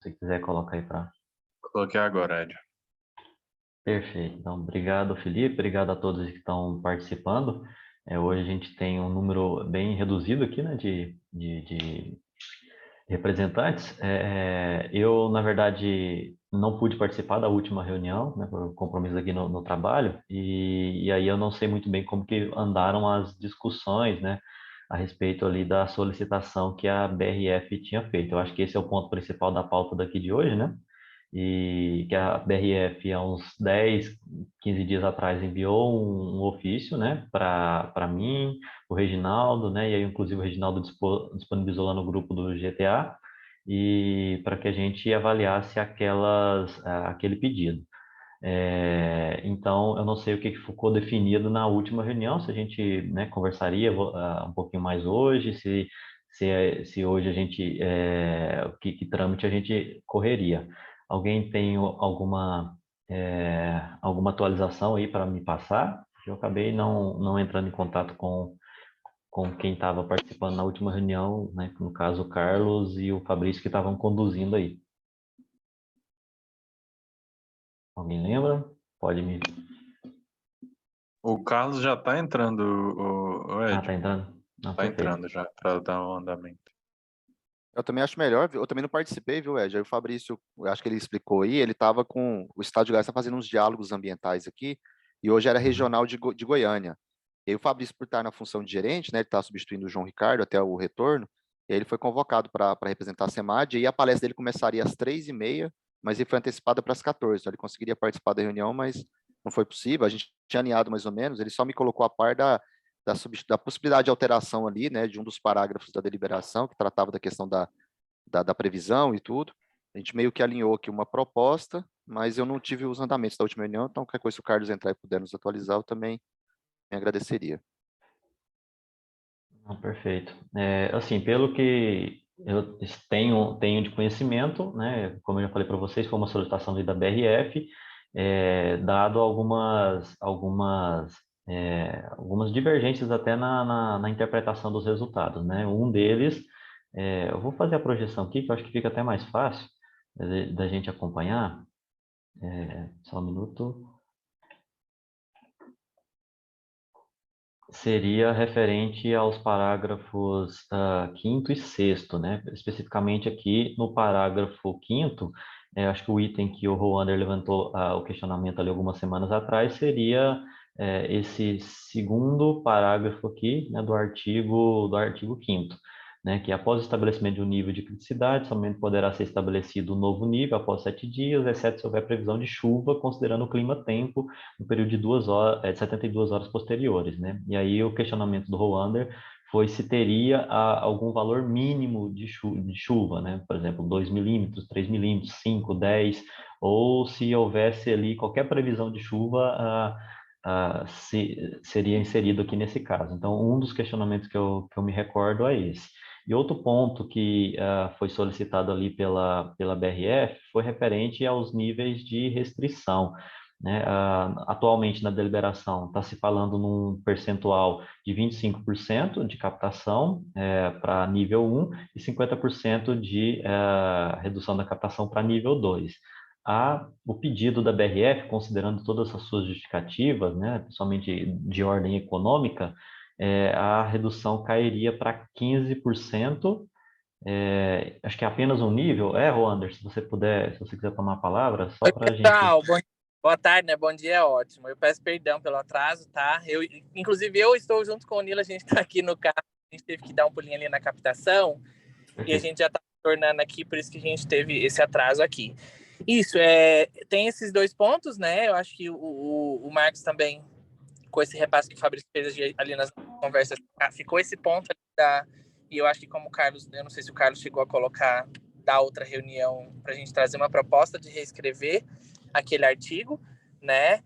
Se quiser colocar aí para... Coloquei agora, Ed. Perfeito. Então, obrigado, Felipe. Obrigado a todos que estão participando. Hoje a gente tem um número bem reduzido aqui, né, de representantes. Eu, na verdade, não pude participar da última reunião, né, por compromisso aqui no trabalho, e aí eu não sei muito bem como que andaram as discussões, né, a respeito ali da solicitação que a BRF tinha feito. Eu acho que esse é o ponto principal da pauta daqui de hoje, né? E que a BRF, há uns 10, 15 dias atrás, enviou um ofício, né, para mim, o Reginaldo, né, e aí, inclusive, o Reginaldo disponibilizou lá no grupo do GTA, e para que a gente avaliasse aquele pedido. Então, eu não sei o que ficou definido na última reunião, se a gente, né, conversaria um pouquinho mais hoje, se hoje a gente, que trâmite a gente correria. Alguém tem alguma atualização aí para me passar? Eu acabei não entrando em contato com quem estava participando na última reunião, né, no caso o Carlos e o Fabrício que estavam conduzindo aí. Alguém lembra? Pode me... O Carlos já está entrando, o Ah, Ed. tá entrando? Não, Está perfeito. entrando já para dar um andamento. Eu também acho melhor, viu? Eu também não participei, viu, Ed? Aí o Fabrício, eu acho que ele explicou aí, ele estava com... O Estado de Goiás está fazendo uns diálogos ambientais aqui, e hoje era regional de Goiânia. E aí o Fabrício, por estar na função de gerente, né, ele está substituindo o João Ricardo até o retorno, e aí ele foi convocado para representar a SEMAD, e aí a palestra dele começaria às 3h30, mas ele foi antecipada para as 14h, então ele conseguiria participar da reunião, mas não foi possível, a gente tinha alinhado mais ou menos, ele só me colocou a par da possibilidade de alteração ali, né, de um dos parágrafos da deliberação, que tratava da questão da previsão e tudo. A gente meio que alinhou aqui uma proposta, mas eu não tive os andamentos da última reunião, então qualquer coisa, se o Carlos entrar e puder nos atualizar, eu também me agradeceria. Não, perfeito. Assim, pelo que eu tenho de conhecimento, né, como eu já falei para vocês, foi uma solicitação ali da BRF, dado algumas divergências até na interpretação dos resultados, né? Um deles, eu vou fazer a projeção aqui, que eu acho que fica até mais fácil da gente acompanhar. Só um minuto. Seria referente aos parágrafos 5º e 6º, né? Especificamente aqui no parágrafo 5º, acho que o item que o Roander levantou o questionamento ali algumas semanas atrás seria esse segundo parágrafo aqui, né, do artigo 5º, né, que após o estabelecimento de um nível de criticidade, somente poderá ser estabelecido um novo nível após 7 dias, exceto se houver previsão de chuva, considerando o clima-tempo no período de 72 horas posteriores, né? E aí o questionamento do Roander foi se teria algum valor mínimo de chuva, né? Por exemplo, 2 milímetros, 3 milímetros, 5, 10, ou se houvesse ali qualquer previsão de chuva, seria inserido aqui nesse caso. Então, um dos questionamentos que eu me recordo é esse. E outro ponto que foi solicitado ali pela BRF foi referente aos níveis de restrição, né? Atualmente, na deliberação, está se falando num percentual de 25% de captação para nível 1 e 50% de redução da captação para nível 2. O pedido da BRF, considerando todas as suas justificativas, né, principalmente de ordem econômica, a redução cairia para 15%. Acho que é apenas um nível. Roander, se você puder, se você quiser tomar a palavra, só Oi, para a gente... pessoal. Boa tarde, né? Bom dia, é ótimo. Eu peço perdão pelo atraso, tá? Inclusive, eu estou junto com o Nilo, a gente está aqui no carro, a gente teve que dar um pulinho ali na captação, e a gente já está tornando aqui, por isso que a gente teve esse atraso aqui. Isso, tem esses dois pontos, né? Eu acho que o Marcos também, com esse repasse que o Fabrício fez ali nas conversas, ficou esse ponto ali e eu acho que como o Carlos, eu não sei se o Carlos chegou a colocar da outra reunião para a gente trazer uma proposta de reescrever aquele artigo, né?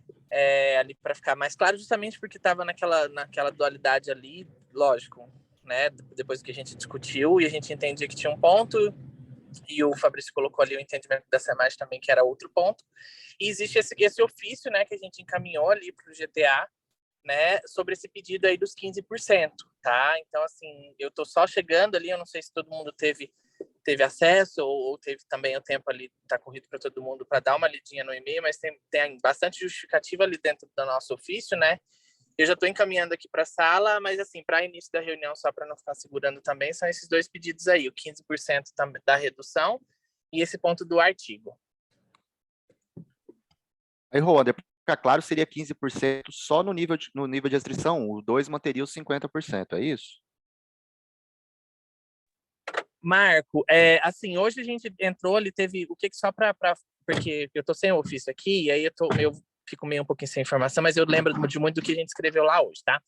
Ali para ficar mais claro, justamente porque estava naquela dualidade ali, lógico, né? Depois que a gente discutiu e a gente entendia que tinha um ponto e o Fabrício colocou ali o entendimento da SEMAD também, que era outro ponto. E existe esse ofício, né, que a gente encaminhou ali para o GTA, né, sobre esse pedido aí dos 15%, tá? Então, assim, eu tô só chegando ali, eu não sei se todo mundo teve teve acesso ou teve também o tempo ali, está corrido para todo mundo, para dar uma lidinha no e-mail, mas tem bastante justificativa ali dentro do nosso ofício, né? Eu já estou encaminhando aqui para a sala, mas assim, para início da reunião, só para não ficar segurando também, são esses 2 pedidos aí, o 15% da redução e esse ponto do artigo. Aí, Roander, para ficar claro, seria 15% só no nível de restrição 1, o 2 manteria os 50%, é isso? Marco, assim, hoje a gente entrou, ele teve, o que só porque eu tô sem o ofício aqui, e aí eu fico meio um pouquinho sem informação, mas eu lembro de muito do que a gente escreveu lá hoje, tá?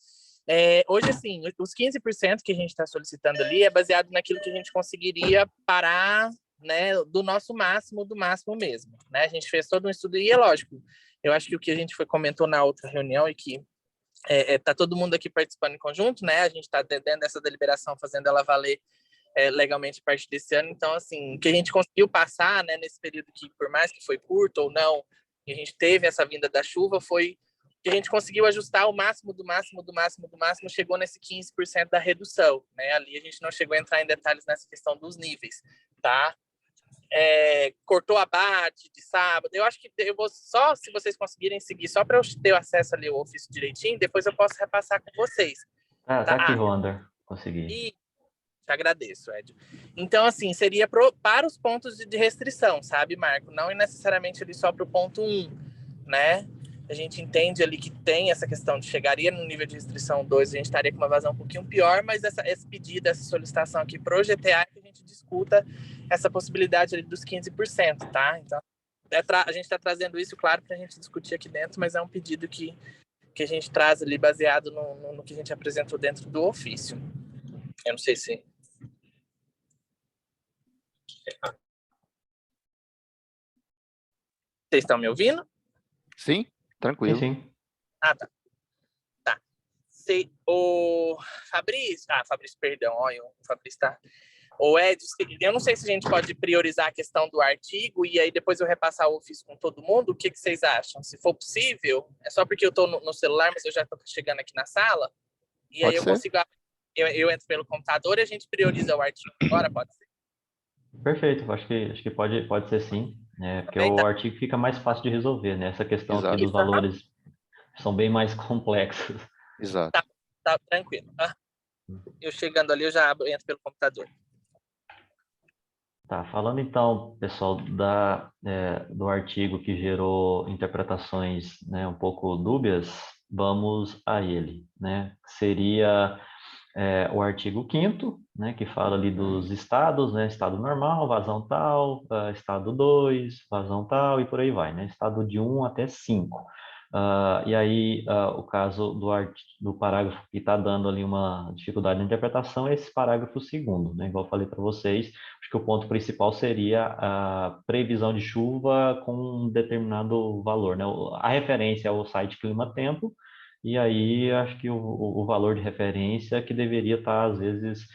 Hoje, assim, os 15% que a gente está solicitando ali é baseado naquilo que a gente conseguiria parar, né, do nosso máximo, do máximo mesmo, né? A gente fez todo um estudo e é lógico, eu acho que o que a gente comentou na outra reunião e que tá todo mundo aqui participando em conjunto, né? A gente está dentro dessa deliberação, fazendo ela valer legalmente a partir desse ano. Então, assim, o que a gente conseguiu passar, né, nesse período que, por mais que foi curto ou não, que a gente teve essa vinda da chuva, foi que a gente conseguiu ajustar o máximo do máximo do máximo do máximo, chegou nesse 15% da redução, né? Ali a gente não chegou a entrar em detalhes nessa questão dos níveis, tá? Cortou abate de sábado. Eu acho que eu vou só, se vocês conseguirem seguir, só para eu ter acesso ali ao ofício direitinho, depois eu posso repassar com vocês. Tá aqui, Wander. Consegui. E te agradeço, Ed. Então, assim, seria para os pontos de restrição, sabe, Marco? Não necessariamente ali só para o ponto 1, né? A gente entende ali que tem essa questão de chegaria no nível de restrição 2, a gente estaria com uma vazão um pouquinho pior, mas esse pedido, essa solicitação aqui para o GTA, que a gente discuta essa possibilidade ali dos 15%, tá? Então, a gente está trazendo isso, claro, para a gente discutir aqui dentro, mas é um pedido que a gente traz ali baseado no que a gente apresentou dentro do ofício. Eu não sei se... Vocês estão me ouvindo? Sim, tranquilo. Sim. Ah, tá. O Fabrício... Fabrício, perdão. Olha, o Fabrício tá... O Ed, eu não sei se a gente pode priorizar a questão do artigo e aí depois eu repassar o ofício com todo mundo. O que vocês acham? Se for possível, é só porque eu estou no celular, mas eu já estou chegando aqui na sala. E Pode aí eu ser. consigo... Eu entro pelo computador e a gente prioriza o artigo agora, pode ser? Perfeito, acho que pode ser sim, porque o artigo fica mais fácil de resolver, né? Essa questão Exato. aqui dos valores são bem mais complexos. Exato. Tá tranquilo. Eu chegando ali, eu já entro pelo computador. Tá, falando então, pessoal, do artigo que gerou interpretações, né, um pouco dúbias, vamos a ele, né? Seria o artigo 5º, né, que fala ali dos estados, né? Estado normal, vazão tal, estado 2, vazão tal, e por aí vai, né? Estado de 1 até 5. E aí, o caso do parágrafo que está dando ali uma dificuldade de interpretação é esse parágrafo 2º, né? Igual eu falei para vocês, acho que o ponto principal seria a previsão de chuva com um determinado valor, né? A referência é o site Clima Tempo, e aí acho que o valor de referência que deveria estar, às vezes,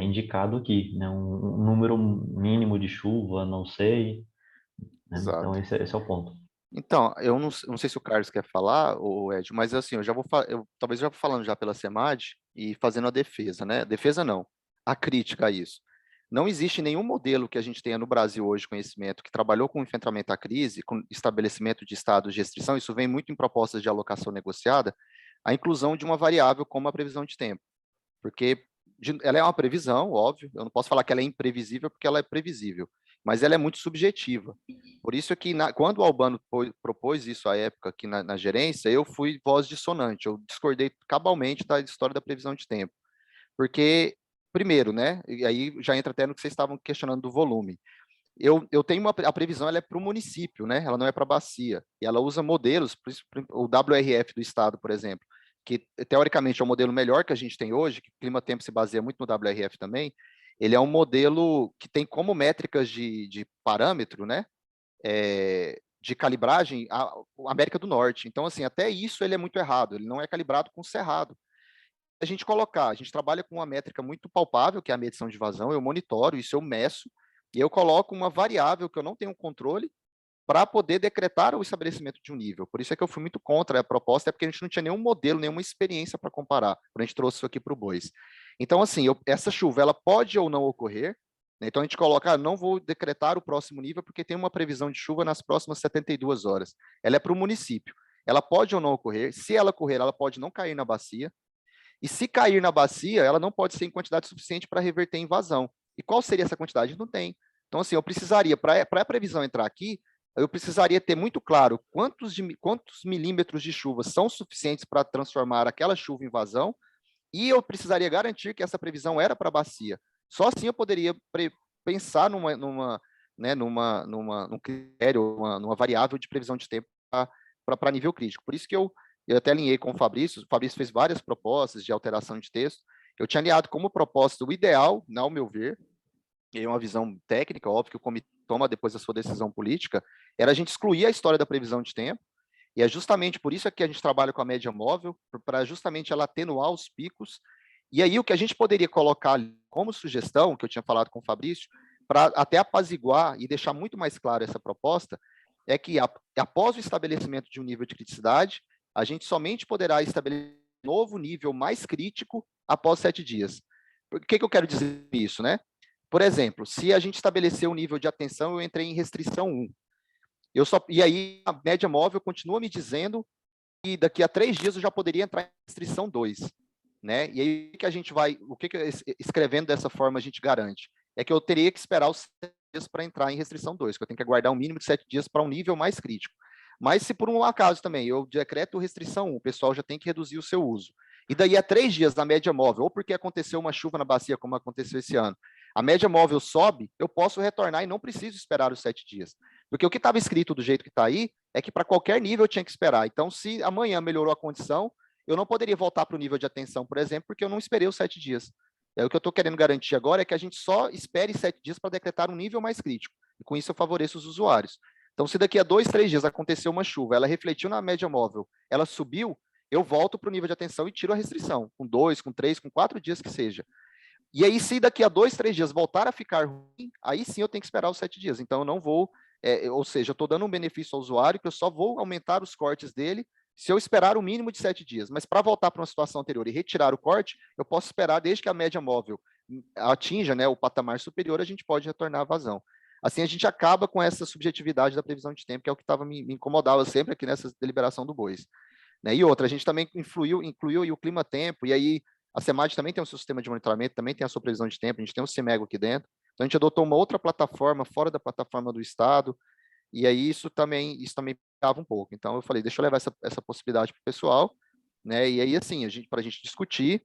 indicado aqui, né? Um número mínimo de chuva, não sei, né? Exato. Então esse é o ponto. Então, eu não sei se o Carlos quer falar, ou Ed, mas assim, talvez eu já vou falando já pela SEMAD e fazendo a defesa, né? Defesa não, a crítica a isso. Não existe nenhum modelo que a gente tenha no Brasil hoje, conhecimento, que trabalhou com enfrentamento à crise, com estabelecimento de estados de restrição, isso vem muito em propostas de alocação negociada, a inclusão de uma variável como a previsão de tempo. Porque ela é uma previsão, óbvio, eu não posso falar que ela é imprevisível, porque ela é previsível, mas ela é muito subjetiva. Por isso que, quando o Albano propôs isso à época aqui na gerência, eu fui voz dissonante, eu discordei cabalmente da história da previsão de tempo. Porque, primeiro, né, e aí já entra até no que vocês estavam questionando do volume, eu tenho a previsão, ela é para o município, né, ela não é para a bacia, e ela usa modelos, o WRF do estado, por exemplo, que teoricamente é o modelo melhor que a gente tem hoje, que o clima-tempo se baseia muito no WRF também, ele é um modelo que tem como métricas de parâmetro, né, de calibragem, a América do Norte. Então, assim, até isso ele é muito errado, ele não é calibrado com cerrado. A gente trabalha com uma métrica muito palpável, que é a medição de vazão, eu monitoro, isso eu meço, e eu coloco uma variável que eu não tenho controle para poder decretar o estabelecimento de um nível. Por isso é que eu fui muito contra a proposta, é porque a gente não tinha nenhum modelo, nenhuma experiência para comparar, quando a gente trouxe isso aqui para o Bois. Então, assim, essa chuva, ela pode ou não ocorrer, Então, a gente coloca, não vou decretar o próximo nível porque tem uma previsão de chuva nas próximas 72 horas. Ela é para o município. Ela pode ou não ocorrer. Se ela ocorrer, ela pode não cair na bacia. E se cair na bacia, ela não pode ser em quantidade suficiente para reverter em vazão. E qual seria essa quantidade? Não tem. Então, assim, eu precisaria, para a previsão entrar aqui, eu precisaria ter muito claro quantos milímetros de chuva são suficientes para transformar aquela chuva em vazão, e eu precisaria garantir que essa previsão era para a bacia. Só assim eu poderia pensar num critério, numa variável de previsão de tempo para nível crítico. Por isso que eu até alinhei com o Fabrício fez várias propostas de alteração de texto. Eu tinha alinhado como proposta o ideal, ao meu ver, e é uma visão técnica, óbvio que o comitê toma depois da sua decisão política, era a gente excluir a história da previsão de tempo, e é justamente por isso que a gente trabalha com a média móvel, para justamente ela atenuar os picos. E aí o que a gente poderia colocar como sugestão, que eu tinha falado com o Fabrício, para até apaziguar e deixar muito mais claro essa proposta, é que após o estabelecimento de um nível de criticidade, a gente somente poderá estabelecer um novo nível mais crítico após 7 dias. O que eu quero dizer com isso, né? Por exemplo, se a gente estabelecer um nível de atenção, eu entrei em restrição 1. E aí a média móvel continua me dizendo que daqui a 3 dias eu já poderia entrar em restrição 2. Né? E aí que a gente vai, escrevendo dessa forma a gente garante? É que eu teria que esperar os 7 dias para entrar em restrição 2, que eu tenho que aguardar um mínimo de 7 dias para um nível mais crítico. Mas se por um acaso também eu decreto restrição 1, o pessoal já tem que reduzir o seu uso. E daí a 3 dias na média móvel, ou porque aconteceu uma chuva na bacia, como aconteceu esse ano, a média móvel sobe, eu posso retornar e não preciso esperar os 7 dias. Porque o que estava escrito do jeito que está aí, é que para qualquer nível eu tinha que esperar. Então, se amanhã melhorou a condição, eu não poderia voltar para o nível de atenção, por exemplo, porque eu não esperei os 7 dias. O que eu estou querendo garantir agora é que a gente só espere 7 dias para decretar um nível mais crítico. E com isso eu favoreço os usuários. Então, se daqui a 2, 3 dias aconteceu uma chuva, ela refletiu na média móvel, ela subiu, eu volto para o nível de atenção e tiro a restrição, com 2, com 3, com 4 dias que seja. E aí, se daqui a 2, 3 dias voltar a ficar ruim, aí sim eu tenho que esperar os 7 dias. Então, eu não vou, ou seja, eu estou dando um benefício ao usuário que eu só vou aumentar os cortes dele se eu esperar o mínimo de 7 dias. Mas para voltar para uma situação anterior e retirar o corte, eu posso esperar desde que a média móvel atinja, né, o patamar superior, a gente pode retornar à vazão. Assim, a gente acaba com essa subjetividade da previsão de tempo, que é o que me incomodava sempre aqui nessa deliberação do BOIS. Né? E outra, a gente também incluiu o clima-tempo, e aí a SEMAD também tem o seu sistema de monitoramento, também tem a sua previsão de tempo, a gente tem o CIMEGO aqui dentro, então a gente adotou uma outra plataforma, fora da plataforma do Estado, e aí isso também pegava um pouco. Então eu falei, deixa eu levar essa possibilidade para o pessoal, né? E aí assim, para a gente discutir,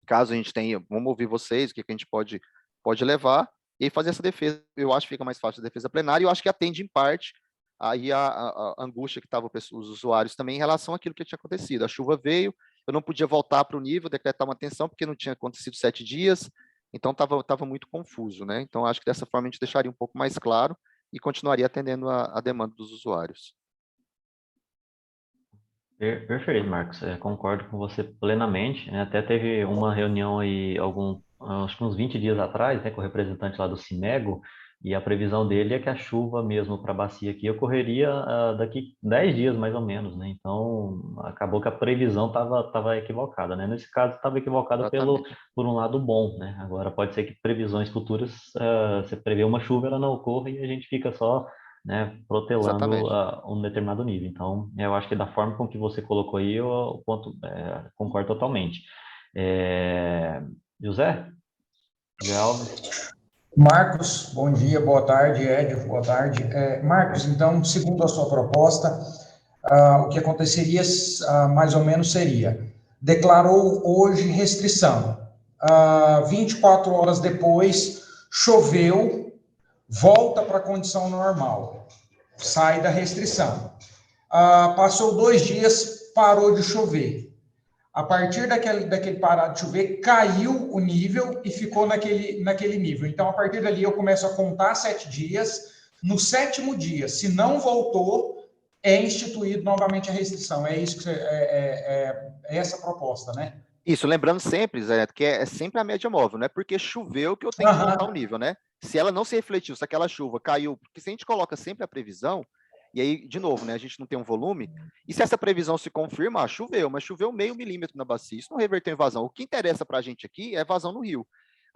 caso a gente tenha, vamos ouvir vocês, o que a gente pode levar, e aí fazer essa defesa, eu acho que fica mais fácil a defesa plenária, e eu acho que atende em parte aí a angústia que estavam os usuários também em relação àquilo que tinha acontecido. A chuva veio, eu não podia voltar para o nível, decretar uma atenção, porque não tinha acontecido 7 dias, então estava muito confuso, né? Então acho que dessa forma a gente deixaria um pouco mais claro e continuaria atendendo a demanda dos usuários. Perfeito, Marcos. Concordo com você plenamente, né? Até teve uma reunião aí, acho que uns 20 dias atrás, né, com o representante lá do CIMEGO, e a previsão dele é que a chuva mesmo para a bacia aqui ocorreria daqui 10 dias, mais ou menos, né? Então, acabou que a previsão estava equivocada, né? Nesse caso, estava equivocada por um lado bom, né? Agora, pode ser que previsões futuras, você prevê uma chuva, ela não ocorra e a gente fica só, né, protelando um determinado nível. Então, eu acho que da forma com que você colocou aí, eu concordo totalmente. José Alves? Marcos, bom dia, boa tarde, Edio, boa tarde. Marcos, então, segundo a sua proposta, o que aconteceria mais ou menos seria, declarou hoje restrição, 24 horas depois, choveu, volta para a condição normal, sai da restrição. Passou 2 dias, parou de chover. A partir daquele parar de chover, caiu o nível e ficou naquele nível. Então, a partir dali, eu começo a contar 7 dias. No 7º dia, se não voltou, é instituído novamente a restrição. É isso que é essa a proposta, né? Isso, lembrando sempre, Zé, que é sempre a média móvel, não é porque choveu que eu tenho que voltar o nível, né? Se ela não se refletiu, se aquela chuva caiu, porque se a gente coloca sempre a previsão, e aí, de novo, né, a gente não tem um volume, e se essa previsão se confirma, choveu, mas choveu meio milímetro na bacia, isso não reverteu em vazão. O que interessa para a gente aqui é vazão no rio.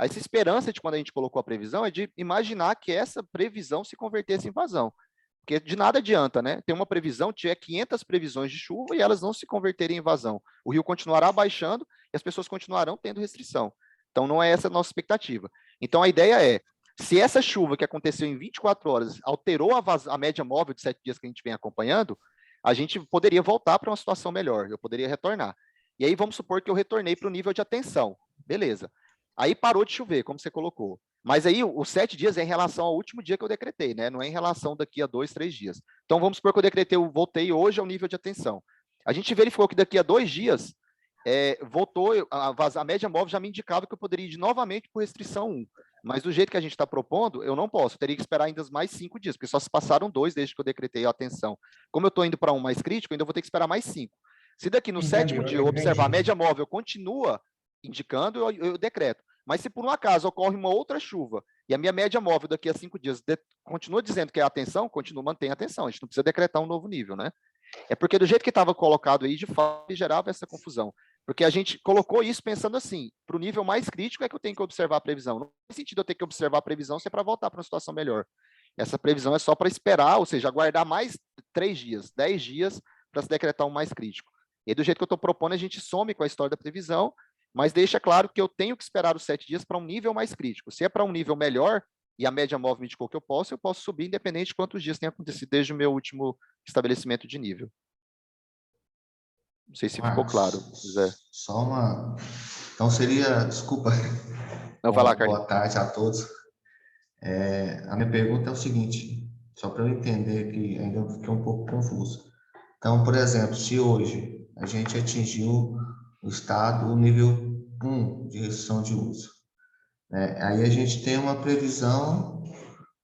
Essa esperança de quando a gente colocou a previsão é de imaginar que essa previsão se convertesse em vazão. Porque de nada adianta, né? Ter uma previsão, tiver 500 previsões de chuva e elas não se converterem em vazão. O rio continuará baixando e as pessoas continuarão tendo restrição. Então, não é essa a nossa expectativa. Então, a ideia é, se essa chuva que aconteceu em 24 horas alterou a média móvel de 7 dias que a gente vem acompanhando, a gente poderia voltar para uma situação melhor, eu poderia retornar. E aí, vamos supor que eu retornei para o nível de atenção. Beleza. Aí parou de chover, como você colocou. Mas aí os 7 dias é em relação ao último dia que eu decretei, né? Não é em relação daqui a 2, 3 dias. Então, vamos supor que eu decretei, eu voltei hoje ao nível de atenção. A gente verificou que daqui a 2 dias, voltou, a média móvel já me indicava que eu poderia ir novamente por restrição 1. Mas do jeito que a gente está propondo, eu não posso. Eu teria que esperar ainda mais 5 dias, porque só se passaram 2 desde que eu decretei a atenção. Como eu estou indo para um mais crítico, ainda vou ter que esperar mais 5. Se daqui no 7º dia eu observar a média móvel continua indicando, eu decreto. Mas se por um acaso ocorre uma outra chuva e a minha média móvel daqui a 5 dias continua dizendo que é atenção, mantém a atenção. A gente não precisa decretar um novo nível, né? É porque do jeito que estava colocado aí, de fato, gerava essa confusão. Porque a gente colocou isso pensando assim, para o nível mais crítico é que eu tenho que observar a previsão. Não tem sentido eu ter que observar a previsão se é para voltar para uma situação melhor. Essa previsão é só para esperar, ou seja, aguardar mais 3 dias, 10 dias para se decretar um mais crítico. E do jeito que eu estou propondo, a gente some com a história da previsão, mas deixa claro que eu tenho que esperar os 7 dias para um nível mais crítico. Se é para um nível melhor, e a média móvel me indicou que eu posso subir, independente de quantos dias tenha acontecido desde o meu último estabelecimento de nível. Não sei se ficou claro, Zé. Só uma... Então seria... Desculpa. Não, vai lá, Carlinhos. Boa tarde a todos. A minha pergunta é o seguinte, só para eu entender, que ainda fiquei um pouco confuso. Então, por exemplo, se hoje a gente atingiu o estado, o nível 1 de restrição de uso, né? Aí a gente tem uma previsão,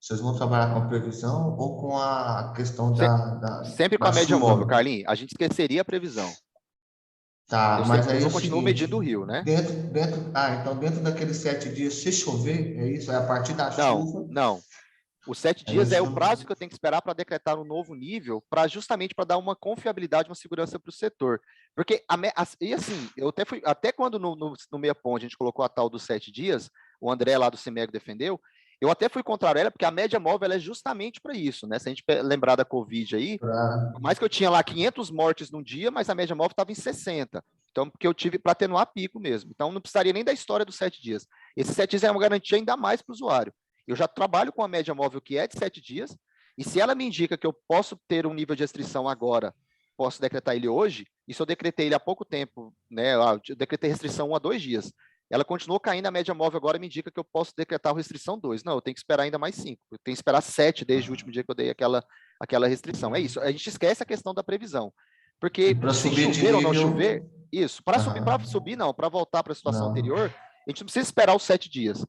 vocês vão trabalhar com a previsão ou com a questão sempre com a média móvel, Carlinhos, a gente esqueceria a previsão. Tá, mas aí eu continuo medindo o rio, né? Então dentro daqueles 7 dias, se chover, é isso? É a partir da chuva? Não. Os 7 dias é o prazo que eu tenho que esperar para decretar um novo nível, justamente para dar uma confiabilidade, uma segurança para o setor. Porque, e assim, eu até quando no Meia Ponte a gente colocou a tal dos 7 dias, o André lá do CEMEG defendeu, eu até fui contra ela, porque a média móvel ela é justamente para isso, né? Se a gente lembrar da Covid aí, mais que eu tinha lá 500 mortes num dia, mas a média móvel estava em 60. Então, porque eu tive para atenuar pico mesmo. Então, não precisaria nem da história dos 7 dias. Esses 7 dias é uma garantia ainda mais para o usuário. Eu já trabalho com a média móvel que é de 7 dias, e se ela me indica que eu posso ter um nível de restrição agora, posso decretar ele hoje, e se eu decretei ele há pouco tempo, né, eu decretei restrição 1 a 2 dias, ela continuou caindo, a média móvel agora me indica que eu posso decretar restrição 2. Não, eu tenho que esperar ainda mais 5, eu tenho que esperar 7 desde o último dia que eu dei aquela restrição. É isso, a gente esquece a questão da previsão, porque se chover ou não chover, isso, para subir não, para voltar para a situação anterior, a gente não precisa esperar os 7 dias.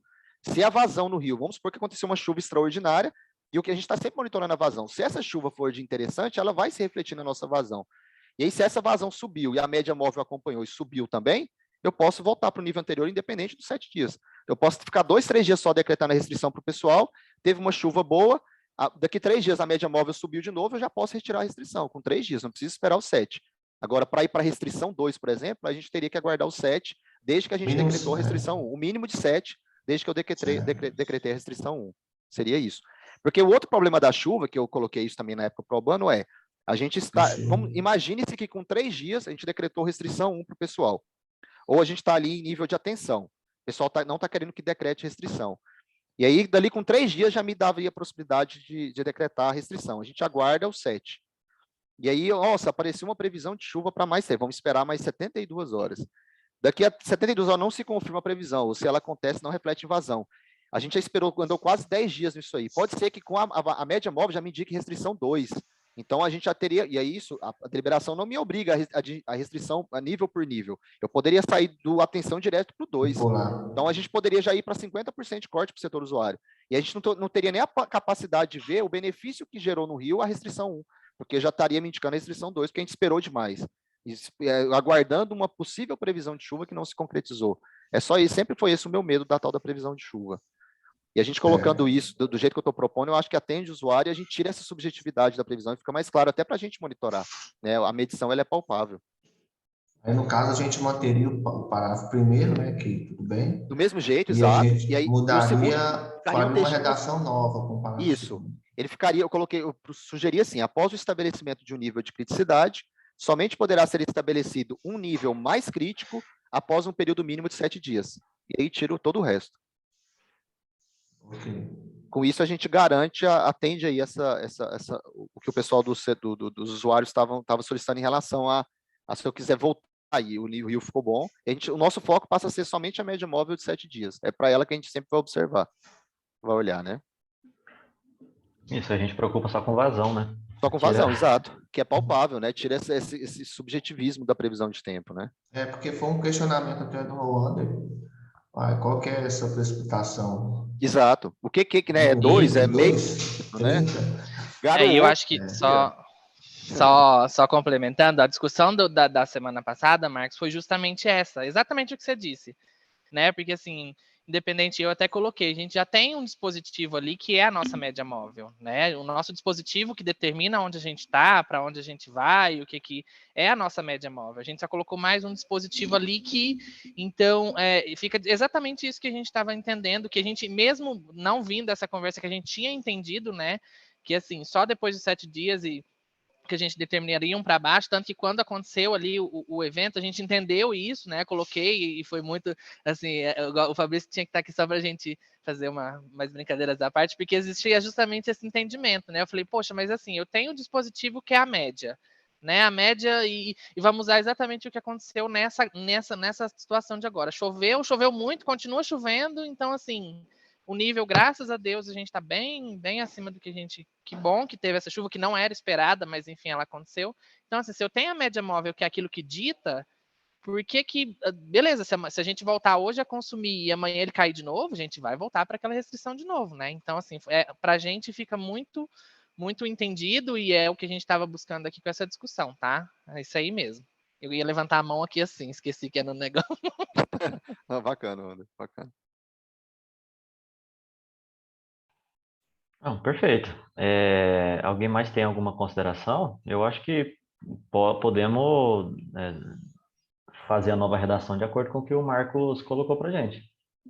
Se a vazão no rio, vamos supor que aconteceu uma chuva extraordinária, e o que a gente está sempre monitorando a vazão, se essa chuva for de interessante, ela vai se refletir na nossa vazão. E aí, se essa vazão subiu e a média móvel acompanhou e subiu também, eu posso voltar para o nível anterior, independente dos 7 dias. Eu posso ficar 2, 3 dias só decretando a restrição para o pessoal, teve uma chuva boa, daqui 3 dias a média móvel subiu de novo, eu já posso retirar a restrição, com 3 dias, não preciso esperar os 7. Agora, para ir para a restrição 2, por exemplo, a gente teria que aguardar os 7, desde que a gente decretou a restrição 1, o mínimo de 7, desde que eu decretei a restrição 1. Seria isso. Porque o outro problema da chuva, que eu coloquei isso também na época pro Albano, a gente está... Imagine-se que com 3 dias a gente decretou restrição 1 para o pessoal. Ou a gente está ali em nível de atenção. O pessoal não está querendo que decrete restrição. E aí, dali com 3 dias, já me daria a possibilidade de decretar a restrição. A gente aguarda os 7. E aí, nossa, apareceu uma previsão de chuva para mais 7. Vamos esperar mais 72 horas. Daqui a 72 horas não se confirma a previsão, ou se ela acontece, não reflete invasão. A gente já esperou, andou quase 10 dias nisso aí. Pode ser que com a média móvel já me indique restrição 2. Então, a gente já teria, e é isso, a deliberação não me obriga a restrição a nível por nível. Eu poderia sair do atenção direto para o 2. Então, a gente poderia já ir para 50% de corte para o setor usuário. E a gente não teria nem a capacidade de ver o benefício que gerou no Rio a restrição 1, porque já estaria me indicando a restrição 2, porque a gente esperou demais. Aguardando uma possível previsão de chuva que não se concretizou. É só isso, sempre foi esse o meu medo da tal da previsão de chuva. E a gente colocando isso do jeito que eu estou propondo, eu acho que atende o usuário e a gente tira essa subjetividade da previsão e fica mais claro até para a gente monitorar, né? A medição ela é palpável. Aí, no caso, a gente manteria o parágrafo primeiro, né, que tudo bem, Do mesmo jeito, e a exato. gente E aí, o mudaria, segundo ficaria um faria uma textinho. redação nova com o parágrafo Isso. segundo. Ele ficaria, eu sugeri assim, após o estabelecimento de um nível de criticidade, somente poderá ser estabelecido um nível mais crítico após um período mínimo de 7 dias. E aí tiro todo o resto. Ok. Com isso, a gente garante, atende aí o que o pessoal dos usuários estavam solicitando em relação a se eu quiser voltar aí, o nível ficou bom. O nosso foco passa a ser somente a média móvel de 7 dias. É para ela que a gente sempre vai observar, vai olhar, né? Isso, a gente preocupa só com vazão, né? Só com Tira- vazão, exato. Que é palpável, né? Tira esse subjetivismo da previsão de tempo, né? É porque foi um questionamento até do Wander. Qual que é essa precipitação? Exato. O que né? É No 2, é mínimo, meio, 2, né? 30? E eu Garoto. acho que Olha. só complementando, a discussão da semana passada, Marcos, foi justamente essa, exatamente o que você disse, né? Porque assim, independente, eu até coloquei, a gente já tem um dispositivo ali que é a nossa média móvel, né? O nosso dispositivo que determina onde a gente está, para onde a gente vai, o que é a nossa média móvel. A gente só colocou mais um dispositivo ali que, então, fica exatamente isso que a gente estava entendendo, que a gente, mesmo não vindo dessa conversa que a gente tinha entendido, né? Que assim, só depois de 7 dias e que a gente determinaria um para baixo, tanto que quando aconteceu ali o evento, a gente entendeu isso, né? Coloquei e foi muito assim, o Fabrício tinha que estar aqui só para a gente fazer mais brincadeiras da parte, porque existia justamente esse entendimento, né? Eu falei, poxa, mas assim, eu tenho um dispositivo que é a média, né? A média e vamos usar exatamente o que aconteceu nessa situação de agora. Choveu muito, continua chovendo, então assim, o nível, graças a Deus, a gente está bem acima do que a gente. Que bom que teve essa chuva, que não era esperada, mas enfim, ela aconteceu. Então, assim, se eu tenho a média móvel, que é aquilo que dita, por que. Beleza, se a gente voltar hoje a consumir e amanhã ele cair de novo, a gente vai voltar para aquela restrição de novo, né? Então, assim, para a gente fica muito entendido e é o que a gente estava buscando aqui com essa discussão, tá? É isso aí mesmo. Eu ia levantar a mão aqui assim, esqueci que era no negócio. Ah, bacana, Wander, bacana. Não, perfeito. Alguém mais tem alguma consideração? Eu acho que podemos fazer a nova redação de acordo com o que o Marcos colocou para gente.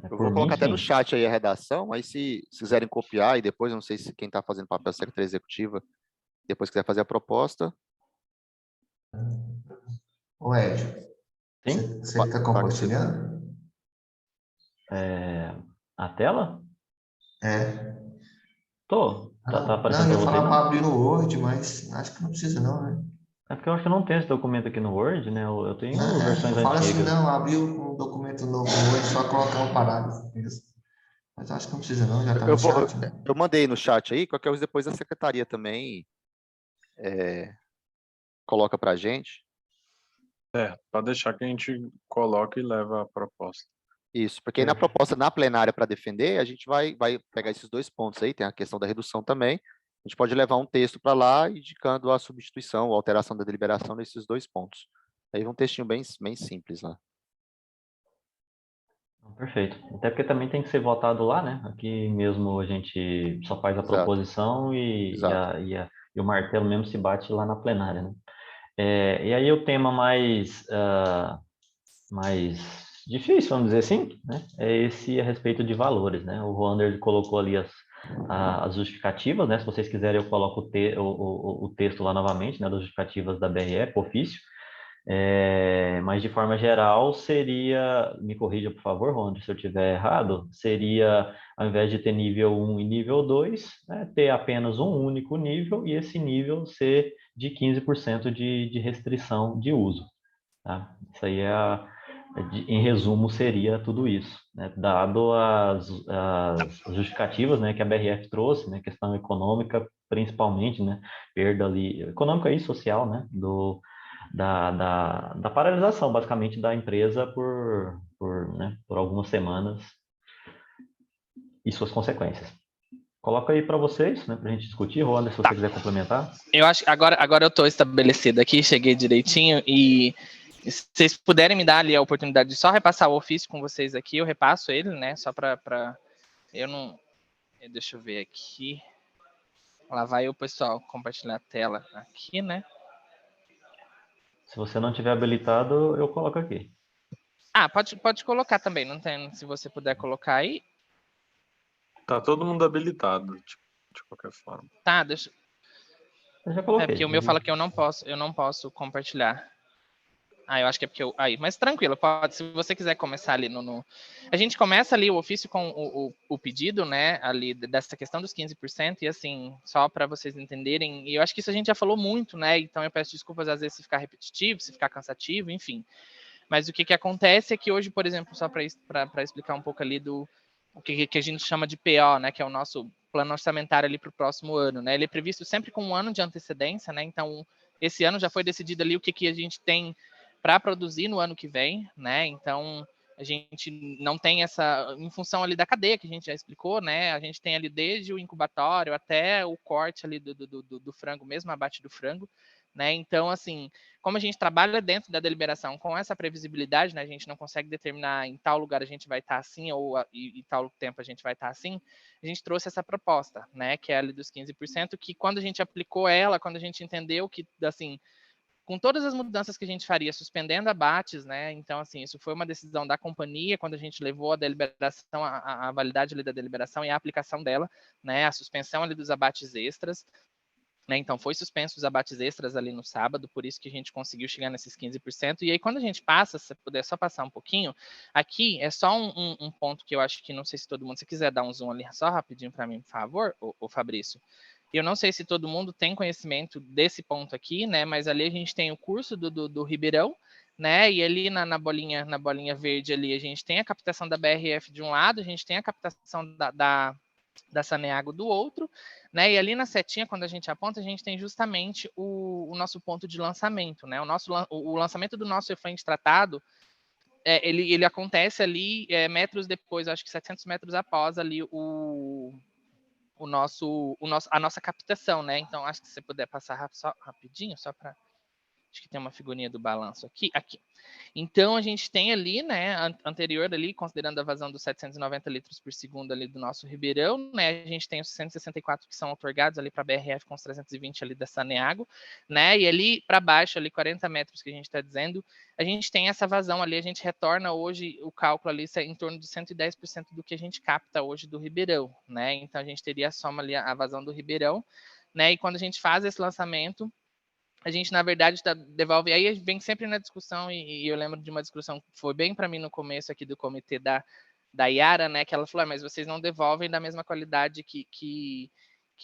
Eu Por vou mim, colocar até no sim. chat aí a redação, aí se quiserem copiar, e depois, não sei se quem está fazendo papel da Secretaria Executiva, depois quiser fazer a proposta. Ô, Ed, Sim? você está compartilhando? A tela? É. Tô. Tá Não, aparecendo eu para ia vocês, falar para não? abrir no Word, mas acho que não precisa não, né? É porque eu acho que eu não tenho esse documento aqui no Word, né? Eu tenho Não, versões eu falo assim, antigas. não, abrir um documento novo no Word, só colocar um parágrafo. Isso. Mas acho que não precisa não, já está no chat, né? Eu mandei no chat aí, qualquer coisa depois a secretaria também coloca para a gente. Pode deixar que a gente coloca e leva a proposta. Isso, porque aí na proposta, na plenária para defender, a gente vai pegar esses 2 pontos aí, tem a questão da redução também. A gente pode levar um texto para lá indicando a substituição ou alteração da deliberação nesses 2 pontos. Aí um textinho bem simples lá. Perfeito. Até porque também tem que ser votado lá, né? Aqui mesmo a gente só faz a Exato, proposição exato. e o martelo mesmo se bate lá na plenária, né? E aí o tema mais difícil, vamos dizer assim, né? É esse a respeito de valores, né? O Wander colocou ali as justificativas, né? Se vocês quiserem, eu coloco o texto lá novamente, né? Das justificativas da BRE, por ofício. Mas de forma geral seria, me corrija por favor, Ronald, se eu estiver errado, seria ao invés de ter nível 1 e nível 2, né, ter apenas um único nível e esse nível ser de 15% de restrição de uso. Tá? Isso aí em resumo seria tudo isso, né? Dado as justificativas, né, que a BRF trouxe, né, questão econômica principalmente, né, perda ali, econômica e social, né, da paralisação, basicamente, da empresa por algumas semanas e suas consequências. Coloca aí para vocês, né, para a gente discutir, Ronda, se você quiser complementar. Eu acho que agora eu estou estabelecido aqui, cheguei direitinho e se vocês puderem me dar ali a oportunidade de só repassar o ofício com vocês aqui, eu repasso ele, né? Só para eu não. Deixa eu ver aqui. Lá vai o pessoal compartilhar a tela aqui, né? Se você não tiver habilitado, eu coloco aqui. Ah, pode colocar também, não tem, se você puder colocar aí. Tá todo mundo habilitado, de qualquer forma. Tá, deixa. Eu já É coloquei. porque o meu fala que eu não posso compartilhar. Ah, eu acho que é porque eu. Aí, mas tranquilo, pode. Se você quiser começar ali A gente começa ali o ofício com o pedido, né? Ali dessa questão dos 15%, e assim, só para vocês entenderem, e eu acho que isso a gente já falou muito, né? Então eu peço desculpas às vezes se ficar repetitivo, se ficar cansativo, enfim. Mas o que acontece é que hoje, por exemplo, só para explicar um pouco ali do o que a gente chama de PO, né? Que é o nosso plano orçamentário ali para o próximo ano, né? Ele é previsto sempre com um ano de antecedência, né? Então, esse ano já foi decidido ali o que a gente tem para produzir no ano que vem, né? Então, a gente não tem essa, em função ali da cadeia que a gente já explicou, né? A gente tem ali desde o incubatório até o corte ali do frango, mesmo abate do frango, né? Então, assim, como a gente trabalha dentro da deliberação com essa previsibilidade, né? A gente não consegue determinar em tal lugar a gente vai estar assim ou e tal tempo a gente vai estar assim. A gente trouxe essa proposta, né? Que é ali dos 15%, que quando a gente aplicou ela, quando a gente entendeu que, assim, com todas as mudanças que a gente faria, suspendendo abates, né? Então, assim, isso foi uma decisão da companhia quando a gente levou a deliberação, a validade ali da deliberação e a aplicação dela, né? A suspensão ali dos abates extras, né? Então, foi suspenso os abates extras ali no sábado, por isso que a gente conseguiu chegar nesses 15%. E aí, quando a gente passa, se puder só passar um pouquinho, aqui é só um ponto que eu acho que não sei se todo mundo, se quiser dar um zoom ali só rapidinho para mim, por favor, o Fabrício. Eu não sei se todo mundo tem conhecimento desse ponto aqui, né? Mas ali a gente tem o curso do Ribeirão, né? E ali na bolinha verde ali a gente tem a captação da BRF de um lado, a gente tem a captação da Saneago do outro, né? E ali na setinha, quando a gente aponta, a gente tem justamente o nosso ponto de lançamento, né? O lançamento do nosso efluente tratado, ele acontece ali metros depois, acho que 700 metros após ali a nossa captação, né? Então, acho que se você puder passar só rapidinho, só para... Acho que tem uma figurinha do balanço aqui. Então, a gente tem ali, né, anterior ali, considerando a vazão dos 790 litros por segundo ali do nosso Ribeirão, né, a gente tem os 164 que são otorgados ali para a BRF com os 320 ali da Saneago, né, e ali para baixo, ali 40 metros que a gente está dizendo, a gente tem essa vazão ali, a gente retorna hoje o cálculo ali em torno de 110% do que a gente capta hoje do Ribeirão, né, então a gente teria a soma ali, a vazão do Ribeirão, né, e quando a gente faz esse lançamento, a gente, na verdade, devolve. Aí vem sempre na discussão, e eu lembro de uma discussão que foi bem para mim no começo aqui do comitê da Yara, né? Que ela falou, mas vocês não devolvem da mesma qualidade que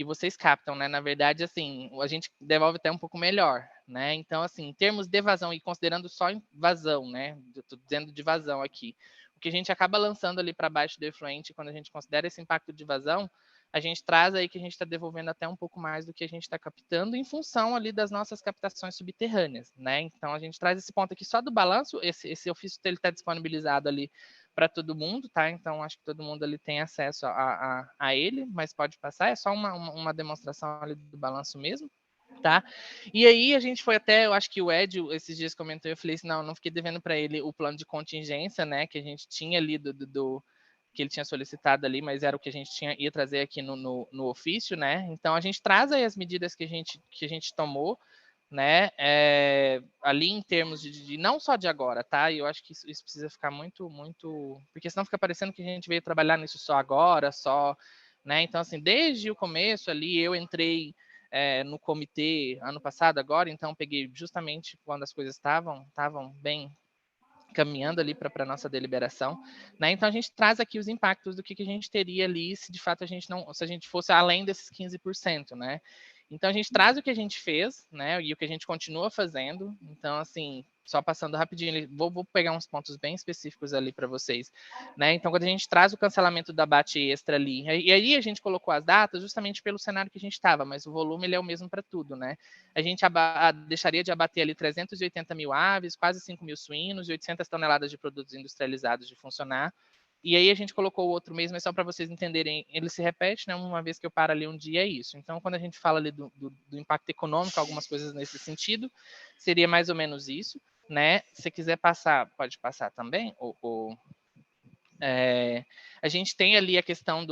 vocês captam, né? Na verdade, assim, a gente devolve até um pouco melhor, né? Então, assim, em termos de vazão, e considerando só vazão, né? Estou dizendo de vazão aqui. O que a gente acaba lançando ali para baixo do efluente, quando a gente considera esse impacto de vazão, a gente traz aí que a gente está devolvendo até um pouco mais do que a gente está captando em função ali das nossas captações subterrâneas, né? Então a gente traz esse ponto aqui só do balanço, esse ofício ele está disponibilizado ali para todo mundo, tá? Então acho que todo mundo ali tem acesso a ele, mas pode passar, é só uma demonstração ali do balanço mesmo. Tá? E aí a gente foi até, eu acho que o Ed esses dias comentou, eu falei assim, não fiquei devendo para ele o plano de contingência, né, que a gente tinha ali que ele tinha solicitado ali, mas era o que a gente ia trazer aqui no ofício, né? Então a gente traz aí as medidas que a gente tomou, né? Ali em termos de não só de agora, tá? E eu acho que isso precisa ficar muito, porque senão fica parecendo que a gente veio trabalhar nisso só agora, né? Então assim, desde o começo ali eu entrei no comitê ano passado agora, então peguei justamente quando as coisas estavam bem caminhando ali para a nossa deliberação, né? Então a gente traz aqui os impactos do que a gente teria ali se de fato se a gente fosse além desses 15%, né? Então a gente traz o que a gente fez, né? E o que a gente continua fazendo. Então assim, só passando rapidinho, vou pegar uns pontos bem específicos ali para vocês, né? Então quando a gente traz o cancelamento da abate extra ali, e aí a gente colocou as datas justamente pelo cenário que a gente estava, mas o volume ele é o mesmo para tudo, né? A gente deixaria de abater ali 380 mil aves, quase 5 mil suínos e 800 toneladas de produtos industrializados de funcionar. E aí a gente colocou o outro mês, mas só para vocês entenderem, ele se repete, né? Uma vez que eu paro ali um dia, é isso. Então, quando a gente fala ali do impacto econômico, algumas coisas nesse sentido, seria mais ou menos isso, né? Se quiser passar, pode passar também, a gente tem ali a questão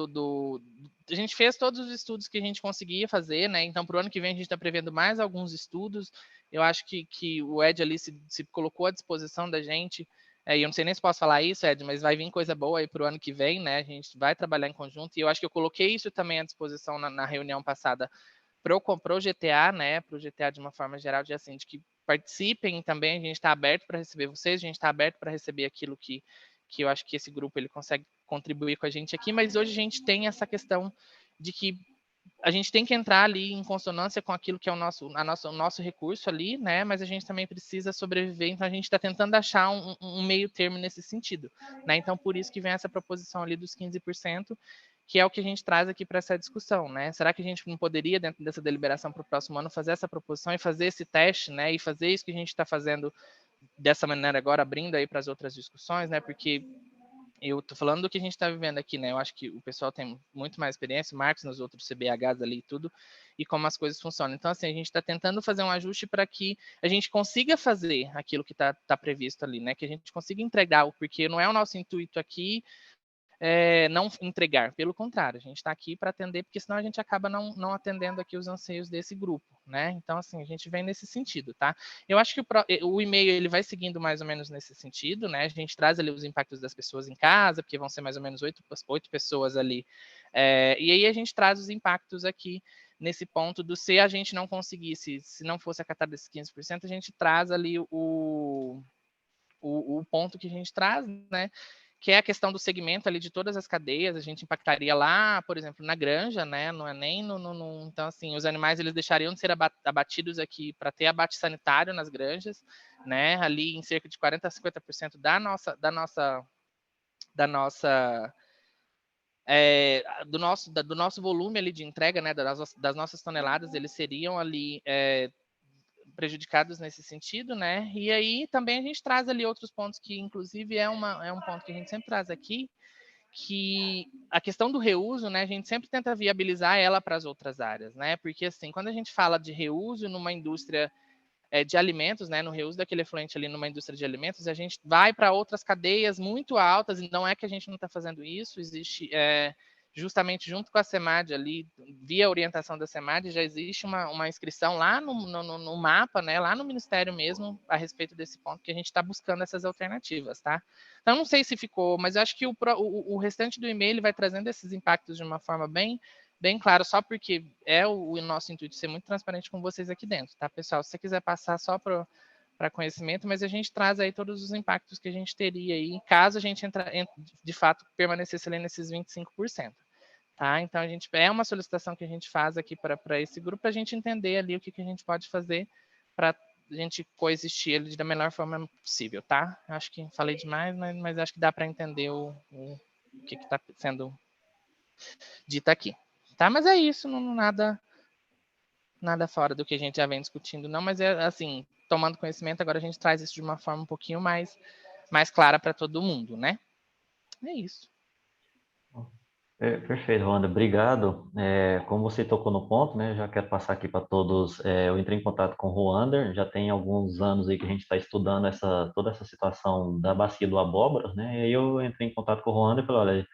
a gente fez todos os estudos que a gente conseguia fazer, né? Então, para o ano que vem, a gente está prevendo mais alguns estudos. eu acho que o Ed ali se colocou à disposição da gente, e eu não sei nem se posso falar isso, Ed, mas vai vir coisa boa aí para o ano que vem, né? A gente vai trabalhar em conjunto, e eu acho que eu coloquei isso também à disposição na reunião passada para o GTA, né? Para o GTA de uma forma geral, de assim, de que participem também, a gente está aberto para receber vocês, a gente está aberto para receber aquilo que eu acho que esse grupo ele consegue contribuir com a gente aqui, mas hoje a gente tem essa questão de que a gente tem que entrar ali em consonância com aquilo que é o nosso recurso ali, né? Mas a gente também precisa sobreviver, então a gente está tentando achar um meio termo nesse sentido, né? Então, por isso que vem essa proposição ali dos 15%, que é o que a gente traz aqui para essa discussão, né? Será que a gente não poderia, dentro dessa deliberação para o próximo ano, fazer essa proposição e fazer esse teste, né? E fazer isso que a gente está fazendo dessa maneira agora, abrindo aí para as outras discussões, né? Porque eu tô falando do que a gente está vivendo aqui, né? Eu acho que o pessoal tem muito mais experiência, o Marcos nos outros CBHs ali e tudo, e como as coisas funcionam. Então, assim, a gente está tentando fazer um ajuste para que a gente consiga fazer aquilo que está previsto ali, né? Que a gente consiga entregar, porque não é o nosso intuito aqui não entregar, pelo contrário, a gente está aqui para atender, porque senão a gente acaba não atendendo aqui os anseios desse grupo, né? Então, assim, a gente vem nesse sentido, tá? Eu acho que o e-mail, ele vai seguindo mais ou menos nesse sentido, né? A gente traz ali os impactos das pessoas em casa, porque vão ser mais ou menos 8 pessoas ali, e aí a gente traz os impactos aqui nesse ponto do se a gente não conseguisse, se não fosse acatar desses 15%, a gente traz ali o ponto que a gente traz, né? Que é a questão do segmento ali de todas as cadeias, a gente impactaria lá, por exemplo, na granja, né? Não é nem então, assim, os animais eles deixariam de ser abatidos aqui para ter abate sanitário nas granjas, né? Ali em cerca de 40 a 50% do nosso volume ali de entrega, né? Das nossas toneladas, eles seriam ali prejudicados nesse sentido, né? E aí também a gente traz ali outros pontos que, inclusive, é um ponto que a gente sempre traz aqui, que a questão do reuso, né? A gente sempre tenta viabilizar ela para as outras áreas, né? Porque, assim, quando a gente fala de reuso numa indústria de alimentos, né? No reuso daquele efluente ali numa indústria de alimentos, a gente vai para outras cadeias muito altas, e não é que a gente não está fazendo isso, existe justamente junto com a SEMAD ali, via orientação da SEMAD, já existe uma inscrição lá no mapa, né, lá no Ministério mesmo, a respeito desse ponto, que a gente está buscando essas alternativas, tá? Então, não sei se ficou, mas eu acho que o restante do e-mail vai trazendo esses impactos de uma forma bem clara, só porque é o nosso intuito ser muito transparente com vocês aqui dentro, tá, pessoal? Se você quiser passar só para conhecimento, mas a gente traz aí todos os impactos que a gente teria aí, caso a gente de fato permanecesse ali nesses 25%. Tá? Então, é uma solicitação que a gente faz aqui para esse grupo, para a gente entender ali o que a gente pode fazer para a gente coexistir ali da melhor forma possível, tá? Acho que falei demais, mas acho que dá para entender o que está sendo dito aqui. Tá? Mas é isso, nada fora do que a gente já vem discutindo, não, mas é assim, tomando conhecimento, agora a gente traz isso de uma forma um pouquinho mais clara para todo mundo, né? É isso. Perfeito, Wanda, obrigado. Como você tocou no ponto, né, já quero passar aqui para todos. Eu entrei em contato com o Ruander, já tem alguns anos aí que a gente está estudando toda essa situação da bacia do Abóbora, né, e aí eu entrei em contato com o Ruander e falei, olha,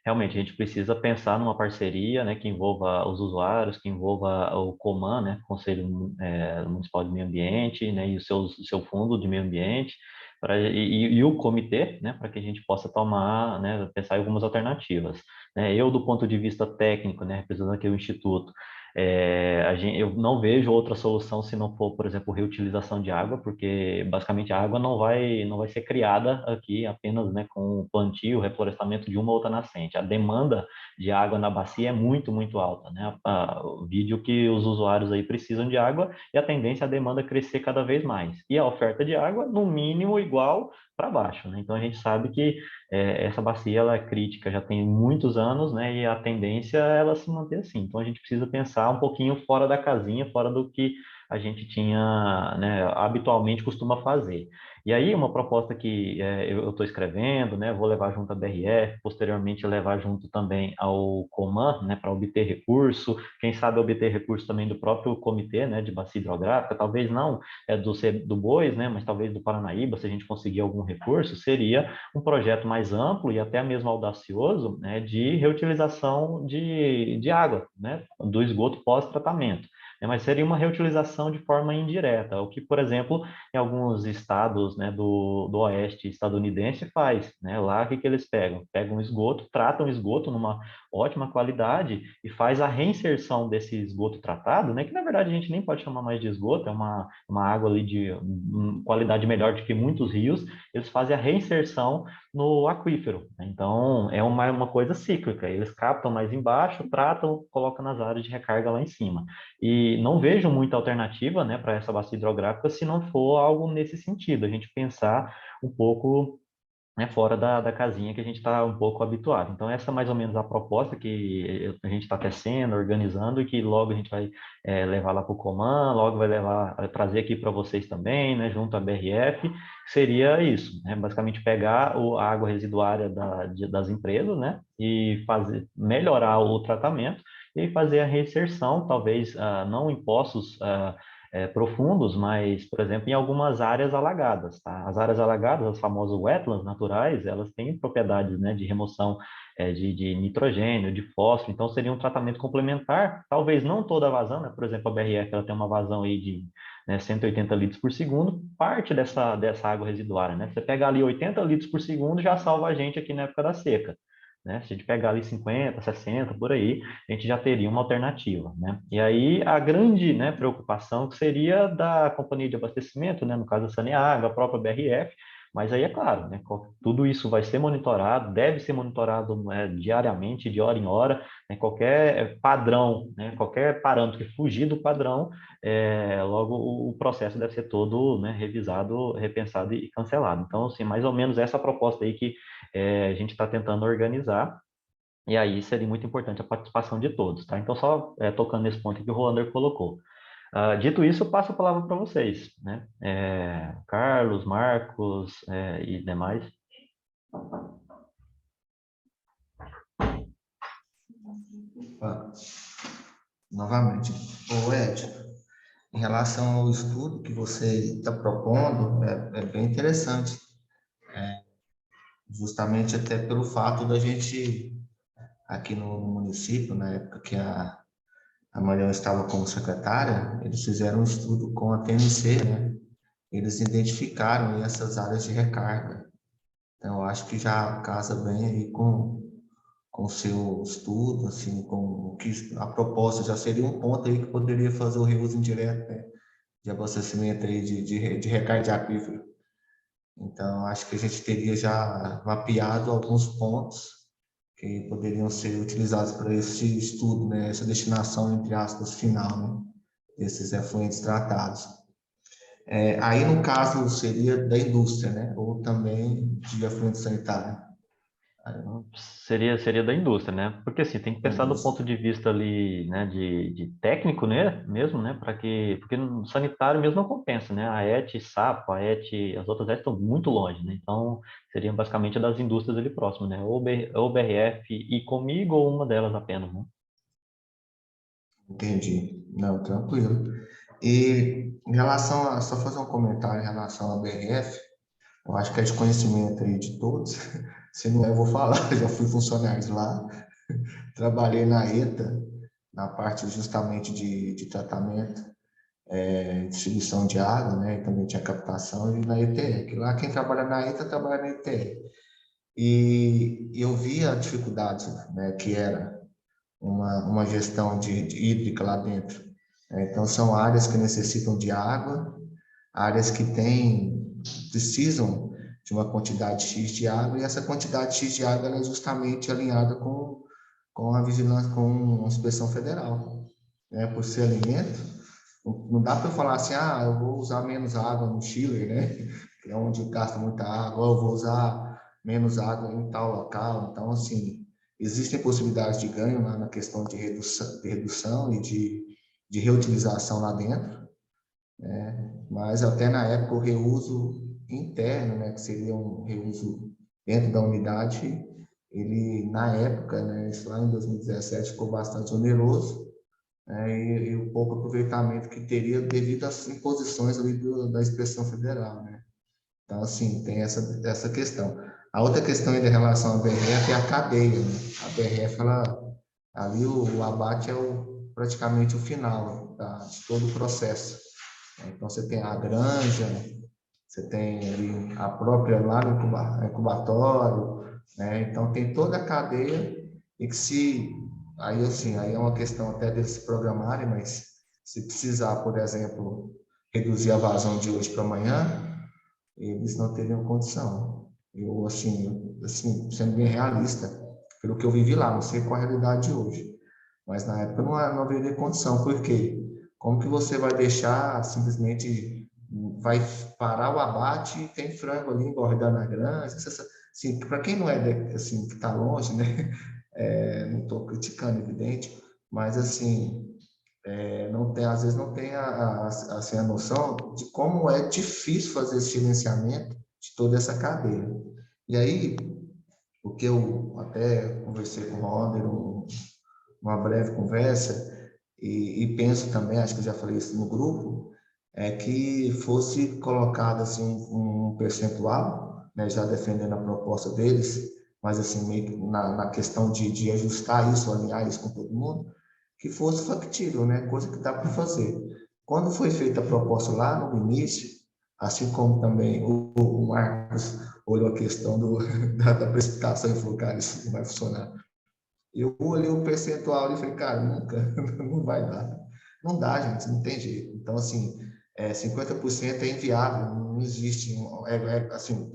realmente a gente precisa pensar numa parceria, né, que envolva os usuários, que envolva o COMAN, né, Conselho Municipal de Meio Ambiente, né, e o seu fundo de meio ambiente, e o comitê, né, para que a gente possa tomar, né, pensar em algumas alternativas. Né? Eu, do ponto de vista técnico, né, representando aqui o Instituto, eu não vejo outra solução se não for, por exemplo, reutilização de água, porque basicamente a água não vai ser criada aqui apenas, né, com o plantio, o reflorestamento de uma ou outra nascente. A demanda de água na bacia é muito, muito alta, né? O vídeo que os usuários aí precisam de água e a tendência é a demanda crescer cada vez mais. E a oferta de água, no mínimo, igual para baixo, né? Então a gente sabe que essa bacia ela é crítica já tem muitos anos, né? E a tendência é ela se manter assim. Então a gente precisa pensar um pouquinho fora da casinha, fora do que a gente tinha, né, habitualmente costuma fazer. E aí uma proposta que eu estou escrevendo, né? Vou levar junto à BRF, posteriormente levar junto também ao COMAN, né? Para obter recurso, quem sabe obter recurso também do próprio comitê, né? De bacia hidrográfica, talvez não do BOIS, né? Mas talvez do Paranaíba, se a gente conseguir algum recurso, seria um projeto mais amplo e até mesmo audacioso, né, de reutilização de água, né, do esgoto pós-tratamento. né? Mas seria uma reutilização de forma indireta, o que, por exemplo, em alguns estados, né, do oeste estadunidense faz, né? Lá, o que que eles pegam? Pegam esgoto, tratam esgoto numa ótima qualidade e faz a reinserção desse esgoto tratado, né? Que, na verdade, a gente nem pode chamar mais de esgoto, é uma água ali de qualidade melhor do que muitos rios, eles fazem a reinserção no aquífero, né? Então, é uma coisa cíclica, eles captam mais embaixo, tratam, colocam nas áreas de recarga lá em cima. E não vejo muita alternativa, né, para essa bacia hidrográfica se não for algo nesse sentido, a gente pensar um pouco, né, fora da casinha que a gente está um pouco habituado. Então, essa é mais ou menos a proposta que a gente está tecendo, organizando, e que logo a gente vai levar lá para o Coman, logo vai trazer aqui para vocês também, né, junto à BRF, seria isso, né, basicamente pegar a água residuária das empresas, né, e melhorar o tratamento e fazer a reinserção, talvez não em poços profundos, mas, por exemplo, em algumas áreas alagadas, tá? As áreas alagadas, as famosas wetlands naturais, elas têm propriedades, né, de remoção de nitrogênio, de fósforo, então seria um tratamento complementar, talvez não toda a vazão, né? Por exemplo, a BRF ela tem uma vazão aí de, né, 180 litros por segundo, parte dessa água residuária, né? Você pega ali 80 litros por segundo, já salva a gente aqui na época da seca. Né? Se a gente pegar ali 50, 60, por aí, a gente já teria uma alternativa, né? E aí a grande, né, preocupação que seria da companhia de abastecimento, né, no caso a Saneago, a própria BRF, mas aí é claro, né, tudo isso vai ser monitorado, deve ser monitorado, né, diariamente, de hora em hora, né, qualquer padrão, né, qualquer parâmetro que fugir do padrão, logo o processo deve ser todo, né, revisado, repensado e cancelado. Então, assim, mais ou menos essa proposta aí que a gente está tentando organizar, e aí seria muito importante a participação de todos, tá? Então, só tocando nesse ponto que o Roander colocou. Dito isso, eu passo a palavra para vocês, né? Carlos, Marcos e demais. Novamente, o Ed, em relação ao estudo que você está propondo, é bem interessante, justamente até pelo fato da gente, aqui no município, na época que a Mariana estava como secretária, eles fizeram um estudo com a TNC, né? Eles identificaram essas áreas de recarga. Então, eu acho que já casa bem aí com o seu estudo, assim, com o que a proposta já seria um ponto aí que poderia fazer o reuso indireto, né, de abastecimento aí de recarga de aquífero. Então, acho que a gente teria já mapeado alguns pontos que poderiam ser utilizados para esse estudo, né, essa destinação, entre aspas, final, né, desses efluentes tratados. Aí, no caso, seria da indústria, né, ou também de efluente sanitário. Seria da indústria, né? Porque assim, tem que Da pensar do ponto indústria. de vista ali, né, de técnico, né, mesmo, né, porque no sanitário mesmo não compensa, né? A ET, Sapo, a ET, as outras ET estão muito longe, né? Então, seriam basicamente das indústrias ali próximas, né? Ou BRF e comigo ou uma delas apenas, né? Entendi. Não, tranquilo. E em relação a, só fazer um comentário em relação à BRF, eu acho que é de conhecimento aí de todos. Se não é, eu vou falar, já fui funcionário de lá, trabalhei na ETA, na parte justamente de tratamento, distribuição de água, né? E também tinha captação, e na ETE, que lá quem trabalha na ETA trabalha na ETE. E eu vi a dificuldade, né, que era uma gestão de hídrica lá dentro. Então, são áreas que necessitam de água, áreas que precisam de uma quantidade X de água, e essa quantidade X de água é justamente alinhada com a vigilância, com a inspeção federal, né? Por ser alimento, não dá para eu falar assim, eu vou usar menos água no Chile, né? Que é onde gasta muita água, ou eu vou usar menos água em tal local. Então, assim, existem possibilidades de ganho na questão de redução e de reutilização lá dentro, né? Mas até na época o reuso interno, né, que seria um reuso dentro da unidade, ele na época, né, isso lá em 2017 ficou bastante oneroso, né, e o pouco aproveitamento que teria devido às imposições ali da inspeção federal, né? Então, assim, tem essa questão. A outra questão em relação à BRF é a cadeia, né? A BRF, ali o abate praticamente o final de todo o processo. Então, você tem a granja, você tem ali a própria lá no incubatório, né? Então, tem toda a cadeia e que aí assim, aí é uma questão até deles se programarem, mas se precisar, por exemplo, reduzir a vazão de hoje para amanhã, eles não teriam condição. Eu, assim, sendo bem realista, pelo que eu vivi lá, não sei qual a realidade de hoje, mas na época não haveria condição. Por quê? Como que você vai deixar, simplesmente, vai parar o abate e tem frango ali engordando na granja? Assim, para quem não é, assim, que está longe, né? Não estou criticando, evidente, mas, assim, não tem, às vezes não tem assim, a noção de como é difícil fazer esse silenciamento de toda essa cadeia. E aí, o que eu até conversei com o Ronder, uma breve conversa, e penso também, acho que eu já falei isso no grupo, é que fosse colocado assim, um percentual, né, já defendendo a proposta deles, mas assim, meio que na questão de ajustar isso, alinhar isso com todo mundo, que fosse factível, né? Coisa que dá para fazer. Quando foi feita a proposta lá no início, assim como também o Marcos olhou a questão da precipitação e falou, cara, isso não vai funcionar. Eu olhei o percentual e falei, cara, nunca, não vai dar. Não dá, gente, não tem jeito. Então, assim, 50% é inviável, não existe. Assim,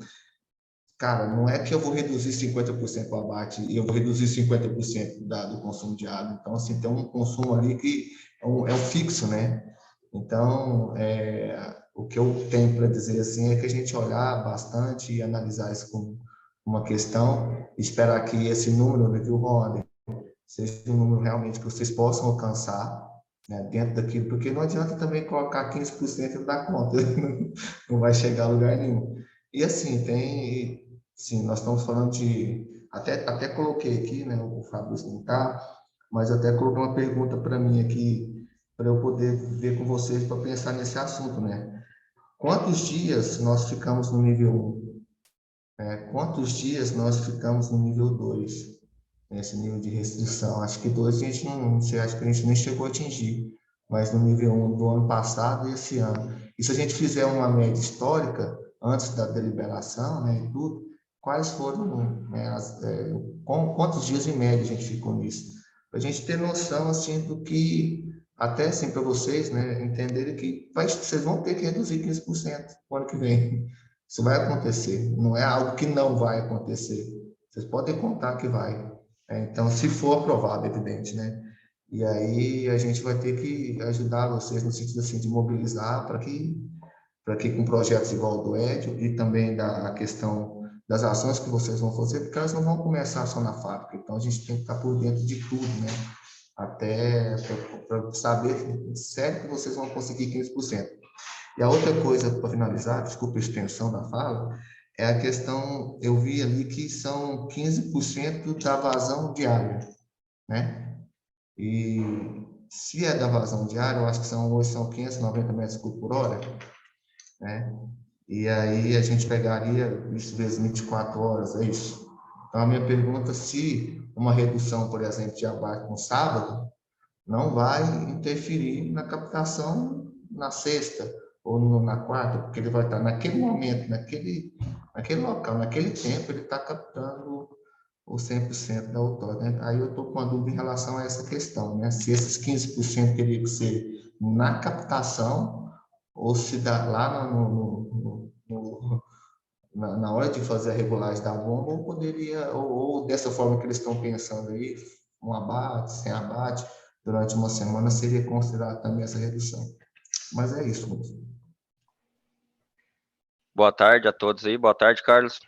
cara, não é que eu vou reduzir 50% o abate e eu vou reduzir 50% do consumo de água. Então, assim, tem um consumo ali que é um fixo, né? Então, o que eu tenho para dizer assim é que a gente olhar bastante e analisar isso com uma questão, esperar que esse número, viu, Rony, seja um número realmente que vocês possam alcançar, né, dentro daquilo, porque não adianta também colocar 15% e não dar conta, não vai chegar a lugar nenhum. E assim, sim, nós estamos falando até coloquei aqui, né, o Fabrício não está, mas até coloquei uma pergunta para mim aqui, para eu poder ver com vocês, para pensar nesse assunto, né? Quantos dias nós ficamos no nível 1? Quantos dias nós ficamos no nível 2? Nesse nível de restrição. Acho que 2 a gente não sei, acho que a gente nem chegou a atingir, mas no nível 1 do ano passado e esse ano. E se a gente fizer uma média histórica, antes da deliberação, né, e tudo, quais foram, né, quantos dias em média a gente ficou nisso? Para a gente ter noção, assim, do que, até assim, para vocês, né, entenderem que vocês vão ter que reduzir 15% no ano que vem. Isso vai acontecer, não é algo que não vai acontecer. Vocês podem contar que vai. Então, se for aprovado, evidente, né? E aí a gente vai ter que ajudar vocês no sentido assim de mobilizar para que com projetos igual o do Edio e também da questão das ações que vocês vão fazer, porque elas não vão começar só na fábrica. Então a gente tem que estar por dentro de tudo, né? Até para saber sério que vocês vão conseguir 15%. E a outra coisa para finalizar, desculpa a extensão da fala, é a questão, eu vi ali que são 15% da vazão diária, né? E se é da vazão diária, eu acho que hoje são 590 metros cúbicos por hora, né? E aí a gente pegaria isso vezes 24 horas, é isso. Então a minha pergunta, se uma redução, por exemplo, de abate no sábado, não vai interferir na captação na sexta ou na quarta, porque ele vai estar naquele momento, naquele local, naquele tempo, ele está captando o 100% da outorga, né? Aí eu estou com uma dúvida em relação a essa questão, né? Se esses 15% teria que ser na captação ou se dá lá na hora de fazer a regulagem da bomba, ou poderia, ou dessa forma que eles estão pensando aí, um abate, sem abate, durante uma semana, seria considerado também essa redução. Mas é isso mesmo. Boa tarde a todos aí. Boa tarde, Carlos.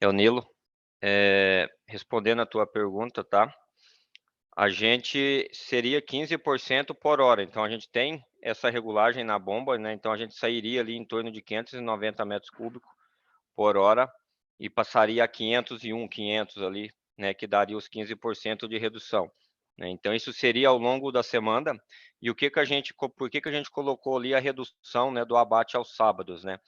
É o Nilo. Respondendo a tua pergunta, tá? A gente seria 15% por hora. Então, a gente tem essa regulagem na bomba, né? Então, a gente sairia ali em torno de 590 metros cúbicos por hora e passaria a 501, 500 ali, né? Que daria os 15% de redução, né? Então, isso seria ao longo da semana. E por que a gente colocou ali a redução, né, do abate aos sábados, né?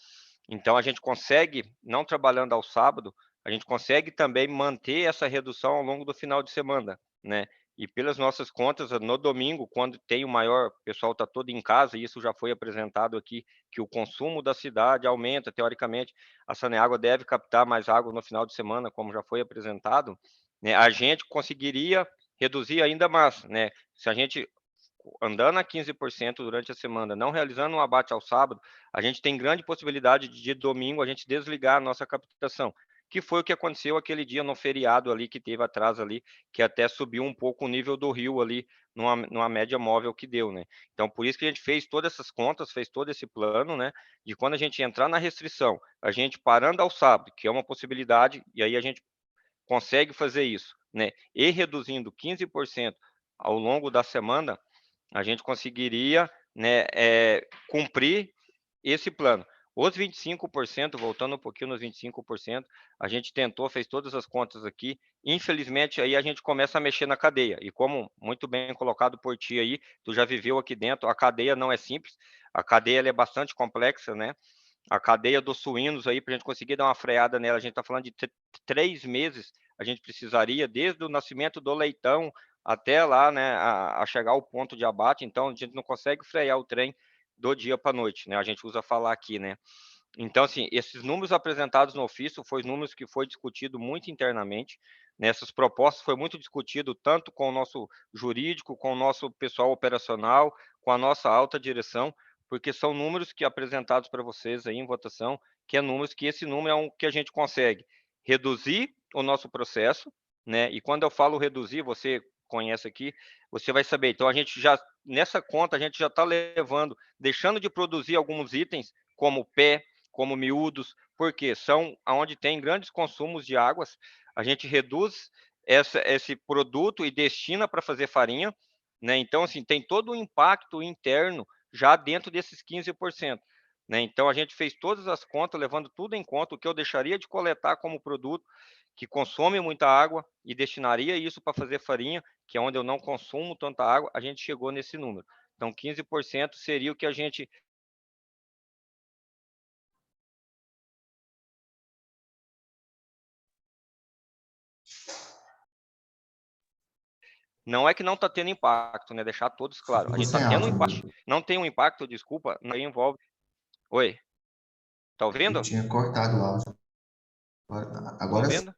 Então, a gente consegue, não trabalhando ao sábado, a gente consegue também manter essa redução ao longo do final de semana, né? e pelas nossas contas, no domingo, quando tem o maior, o pessoal está todo em casa, e isso já foi apresentado aqui, que o consumo da cidade aumenta, teoricamente, a Saneágua deve captar mais água no final de semana, como já foi apresentado, né, a gente conseguiria reduzir ainda mais, né? Se a gente andando a 15% durante a semana, não realizando um abate ao sábado, a gente tem grande possibilidade de domingo a gente desligar a nossa captação, que foi o que aconteceu aquele dia no feriado ali, que teve atrás ali, que até subiu um pouco o nível do rio ali, numa média móvel que deu, né? Então, por isso que a gente fez todas essas contas, fez todo esse plano, né? De quando a gente entrar na restrição, a gente parando ao sábado, que é uma possibilidade, e aí a gente consegue fazer isso, né? E reduzindo 15% ao longo da semana, a gente conseguiria, né, cumprir esse plano. Os 25%, voltando um pouquinho nos 25%, a gente tentou, fez todas as contas aqui, infelizmente aí a gente começa a mexer na cadeia, e como muito bem colocado por ti aí, tu já viveu aqui dentro, a cadeia não é simples, a cadeia ela é bastante complexa, né? A cadeia dos suínos aí, para a gente conseguir dar uma freada nela, a gente está falando de 3 meses, a gente precisaria, desde o nascimento do leitão até lá, né, a chegar ao ponto de abate, então a gente não consegue frear o trem do dia para a noite, né, a gente usa falar aqui, né. Então, assim, esses números apresentados no ofício foi números que foi discutido muito internamente, nessas propostas foi muito discutido tanto com o nosso jurídico, com o nosso pessoal operacional, com a nossa alta direção, porque são números que apresentados para vocês aí em votação, que é números que esse número é um que a gente consegue reduzir o nosso processo, né? E quando eu falo reduzir, você conhece aqui, você vai saber. Então a gente já nessa conta a gente já está levando, deixando de produzir alguns itens como pé, como miúdos, porque são aonde tem grandes consumos de águas, a gente reduz esse produto e destina para fazer farinha, né? Então, assim, tem todo um impacto interno já dentro desses 15%. Né? Então, a gente fez todas as contas, levando tudo em conta, o que eu deixaria de coletar como produto, que consome muita água, e destinaria isso para fazer farinha, que é onde eu não consumo tanta água, a gente chegou nesse número. Então, 15% seria o que a gente não é que não está tendo impacto, né? Deixar todos claros. A Ficou gente está sem tendo um áudio, impacto. Nilo. Não tem um impacto, desculpa, não envolve. Oi, tá Eu ouvindo? tinha cortado o áudio. Tá Agora sim. ouvindo?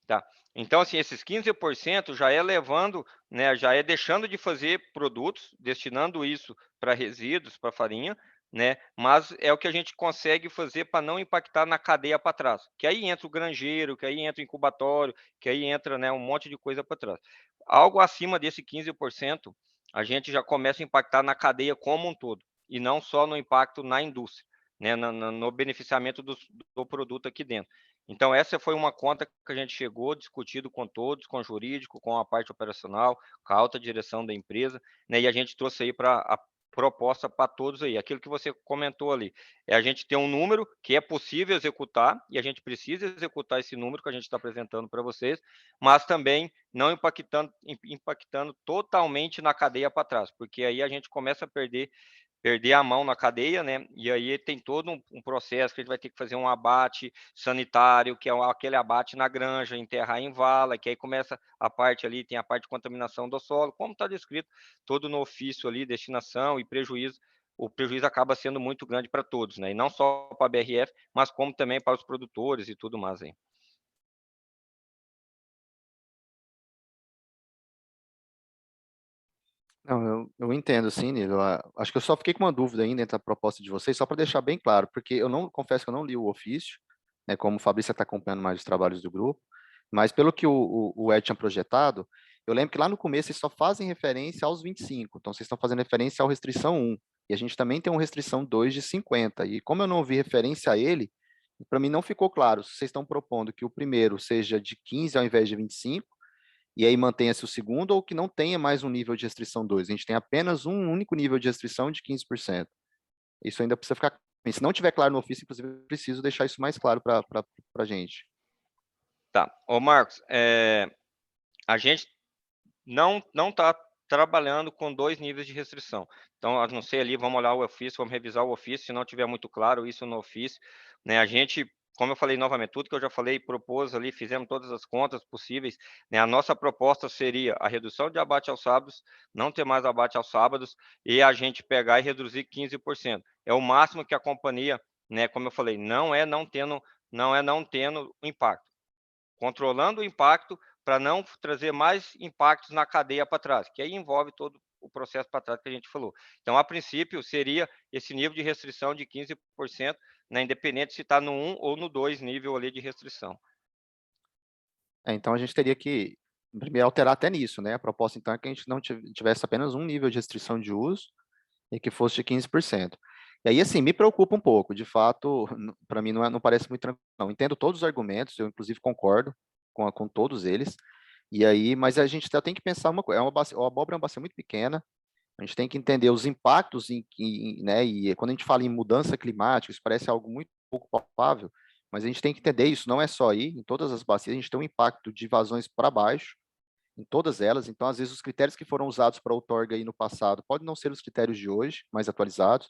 Tá. Então, assim, esses 15% já é levando, né, já é deixando de fazer produtos, destinando isso para resíduos, para farinha, né, mas é o que a gente consegue fazer para não impactar na cadeia para trás. Que aí entra o granjeiro, que aí entra o incubatório, que aí entra, né, um monte de coisa para trás. Algo acima desse 15%, a gente já começa a impactar na cadeia como um todo, e não só no impacto na indústria, né, no beneficiamento do produto aqui dentro. Então, essa foi uma conta que a gente chegou, discutido com todos, com o jurídico, com a parte operacional, com a alta direção da empresa, né? E a gente trouxe aí para a proposta para todos aí. Aquilo que você comentou ali, é a gente ter um número que é possível executar, e a gente precisa executar esse número que a gente está apresentando para vocês, mas também não impactando totalmente na cadeia para trás, porque aí a gente começa a perder a mão na cadeia, né? E aí tem todo um processo que a gente vai ter que fazer um abate sanitário, que é aquele abate na granja, enterrar em vala, que aí começa a parte ali, tem a parte de contaminação do solo, como está descrito todo no ofício ali, destinação e prejuízo. O prejuízo acaba sendo muito grande para todos, né? E não só para a BRF, mas como também para os produtores e tudo mais aí. Não, eu entendo, sim, Nilo. Acho que eu só fiquei com uma dúvida ainda entre a proposta de vocês, só para deixar bem claro, porque eu não confesso que eu não li o ofício, né, como o Fabrício está acompanhando mais os trabalhos do grupo, mas pelo que o Ed tinha projetado, eu lembro que lá no começo vocês só fazem referência aos 25, então vocês estão fazendo referência à restrição 1, e a gente também tem uma restrição 2 de 50, e como eu não vi referência a ele, para mim não ficou claro se vocês estão propondo que o primeiro seja de 15 ao invés de 25, e aí mantenha-se o segundo, ou que não tenha mais um nível de restrição 2. A gente tem apenas um único nível de restrição de 15%. Isso ainda precisa ficar. Se não tiver claro no ofício, inclusive, eu preciso deixar isso mais claro para a gente. Tá. Ô, Marcos, a gente não está trabalhando com 2 níveis de restrição. Então, a não ser ali, vamos olhar o ofício, vamos revisar o ofício, se não tiver muito claro isso no ofício, né, a gente como eu falei novamente, tudo que eu já falei, propôs ali, fizemos todas as contas possíveis, né? A nossa proposta seria a redução de abate aos sábados, não ter mais abate aos sábados, e a gente pegar e reduzir 15%. É o máximo que a companhia, né, como eu falei, não é não tendo impacto. Controlando o impacto para não trazer mais impactos na cadeia para trás, que aí envolve todo o processo para trás que a gente falou. Então, a princípio, seria esse nível de restrição de 15%, né, independente se está no 1 ou no 2 nível ali de restrição. Então, a gente teria que, primeiro, alterar até nisso, né? A proposta, então, é que a gente não tivesse apenas um nível de restrição de uso e que fosse de 15%. E aí, assim, me preocupa um pouco, de fato, para mim não parece muito tranquilo, não. Entendo todos os argumentos, eu, inclusive, concordo com todos eles, e aí, mas a gente tem que pensar uma coisa, a abóbora é uma bacia muito pequena, a gente tem que entender os impactos, né, e quando a gente fala em mudança climática, isso parece algo muito pouco palpável, mas a gente tem que entender isso, não é só aí, em todas as bacias, a gente tem um impacto de vazões para baixo, em todas elas, então, às vezes, os critérios que foram usados para a outorga aí no passado podem não ser os critérios de hoje, mais atualizados,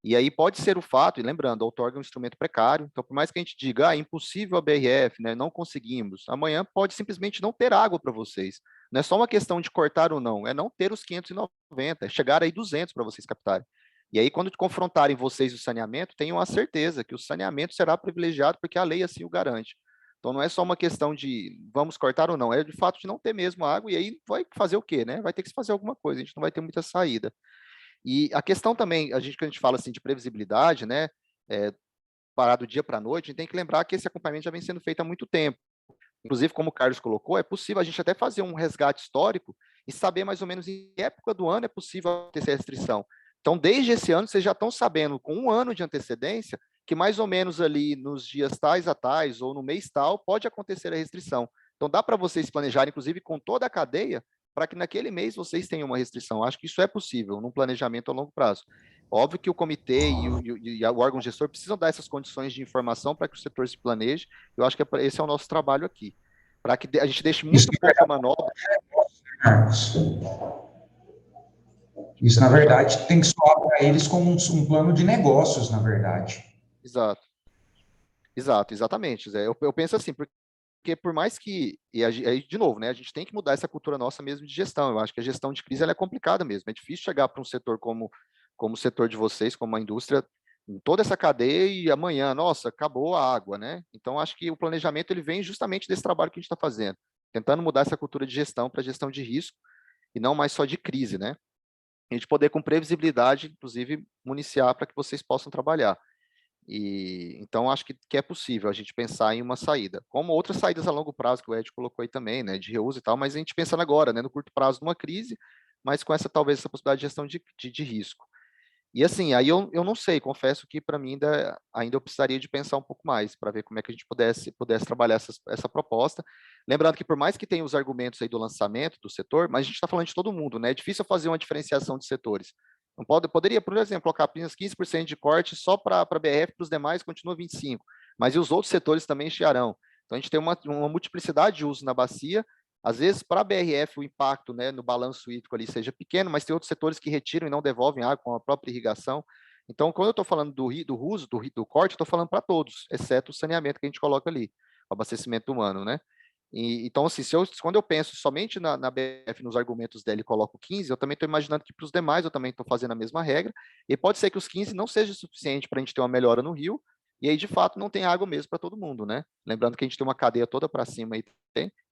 e aí pode ser o fato, e lembrando, a outorga é um instrumento precário, então, por mais que a gente diga, é impossível a BRF, né, não conseguimos, amanhã pode simplesmente não ter água para vocês. Não é só uma questão de cortar ou não, é não ter os 590, é chegar aí 200 para vocês captarem. E aí, quando confrontarem vocês o saneamento, tenham a certeza que o saneamento será privilegiado porque a lei assim o garante. Então, não é só uma questão de vamos cortar ou não, é de fato de não ter mesmo água, e aí vai fazer o quê, né? Vai ter que se fazer alguma coisa, a gente não vai ter muita saída. E a questão também, quando a gente fala assim de previsibilidade, né, parar do dia para a noite, a gente tem que lembrar que esse acompanhamento já vem sendo feito há muito tempo. Inclusive, como o Carlos colocou, é possível a gente até fazer um resgate histórico e saber mais ou menos em que época do ano é possível ter essa restrição. Então, desde esse ano, vocês já estão sabendo, com um ano de antecedência, que mais ou menos ali nos dias tais a tais ou no mês tal pode acontecer a restrição. Então, dá para vocês planejarem, inclusive, com toda a cadeia, para que naquele mês vocês tenham uma restrição. Acho que isso é possível, num planejamento a longo prazo. Óbvio que o comitê e o órgão gestor precisam dar essas condições de informação para que o setor se planeje. Eu acho que esse é o nosso trabalho aqui, para que a gente deixe muito pouca manobra. Marcos. Isso, na verdade, tem que soar para eles como um plano de negócios, na verdade. Exato. Exatamente, Zé. Eu penso assim, porque por mais que, e aí, de novo, né, a gente tem que mudar essa cultura nossa mesmo de gestão. Eu acho que a gestão de crise ela é complicada mesmo. É difícil chegar para um setor como o setor de vocês, como a indústria, em toda essa cadeia e amanhã, nossa, acabou a água, né? Então, acho que o planejamento ele vem justamente desse trabalho que a gente está fazendo, tentando mudar essa cultura de gestão para gestão de risco e não mais só de crise, né? A gente poder, com previsibilidade, inclusive, municiar para que vocês possam trabalhar. E então acho que é possível a gente pensar em uma saída, como outras saídas a longo prazo que o Ed colocou aí também, né, de reuso e tal, mas a gente pensando agora, né, no curto prazo numa crise, mas com essa talvez essa possibilidade de gestão de risco. E assim, aí eu não sei, confesso que para mim ainda eu precisaria de pensar um pouco mais para ver como é que a gente pudesse trabalhar essa proposta. Lembrando que por mais que tenha os argumentos aí do lançamento do setor, mas a gente está falando de todo mundo, né? É difícil fazer uma diferenciação de setores. Não poderia, por exemplo, colocar apenas 15% de corte só para a BRF, para os demais continua 25%, mas e os outros setores também enchearão. Então a gente tem uma multiplicidade de uso na bacia. Às vezes, para a BRF, o impacto, né, no balanço hídrico ali seja pequeno, mas tem outros setores que retiram e não devolvem água com a própria irrigação. Então, quando eu estou falando do uso, do corte, estou falando para todos, exceto o saneamento que a gente coloca ali, o abastecimento humano, né? Então, assim, quando eu penso somente na BRF, nos argumentos dela e coloco 15, eu também estou imaginando que para os demais eu também estou fazendo a mesma regra, e pode ser que os 15 não seja suficiente para a gente ter uma melhora no rio, e aí, de fato, não tem água mesmo para todo mundo, né? Lembrando que a gente tem uma cadeia toda para cima aí,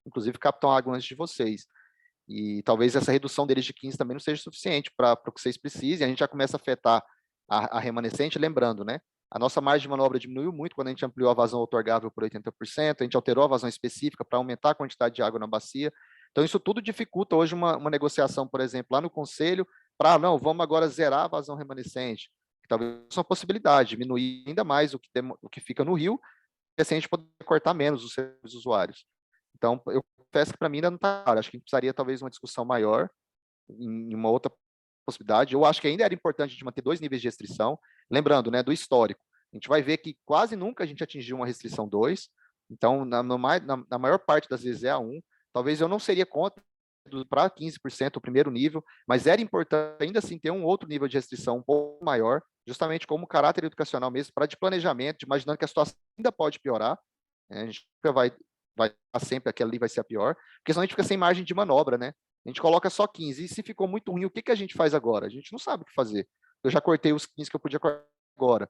inclusive captam água antes de vocês. E talvez essa redução deles de 15 também não seja suficiente para o que vocês precisem. A gente já começa a afetar a remanescente, lembrando, né? A nossa margem de manobra diminuiu muito quando a gente ampliou a vazão outorgável por 80%, a gente alterou a vazão específica para aumentar a quantidade de água na bacia. Então, isso tudo dificulta hoje uma negociação, por exemplo, lá no conselho, para, não, vamos agora zerar a vazão remanescente. Talvez seja uma possibilidade, diminuir ainda mais o que fica no rio, e assim a gente poder cortar menos os usuários. Então, eu confesso que para mim ainda não está claro. Acho que a gente precisaria talvez uma discussão maior em uma outra possibilidade. Eu acho que ainda era importante a gente manter 2 níveis de restrição. Lembrando, né, do histórico. A gente vai ver que quase nunca a gente atingiu uma restrição 2. Então, na maior parte das vezes é a 1. Talvez eu não seria contra para 15% o primeiro nível, mas era importante ainda assim ter um outro nível de restrição um pouco maior, justamente como caráter educacional mesmo, para de planejamento, imaginando que a situação ainda pode piorar, né? A gente nunca vai sempre aquela ali vai ser a pior, porque senão a gente fica sem margem de manobra, né? A gente coloca só 15, e se ficou muito ruim, o que a gente faz agora? A gente não sabe o que fazer. Eu já cortei os 15 que eu podia cortar agora.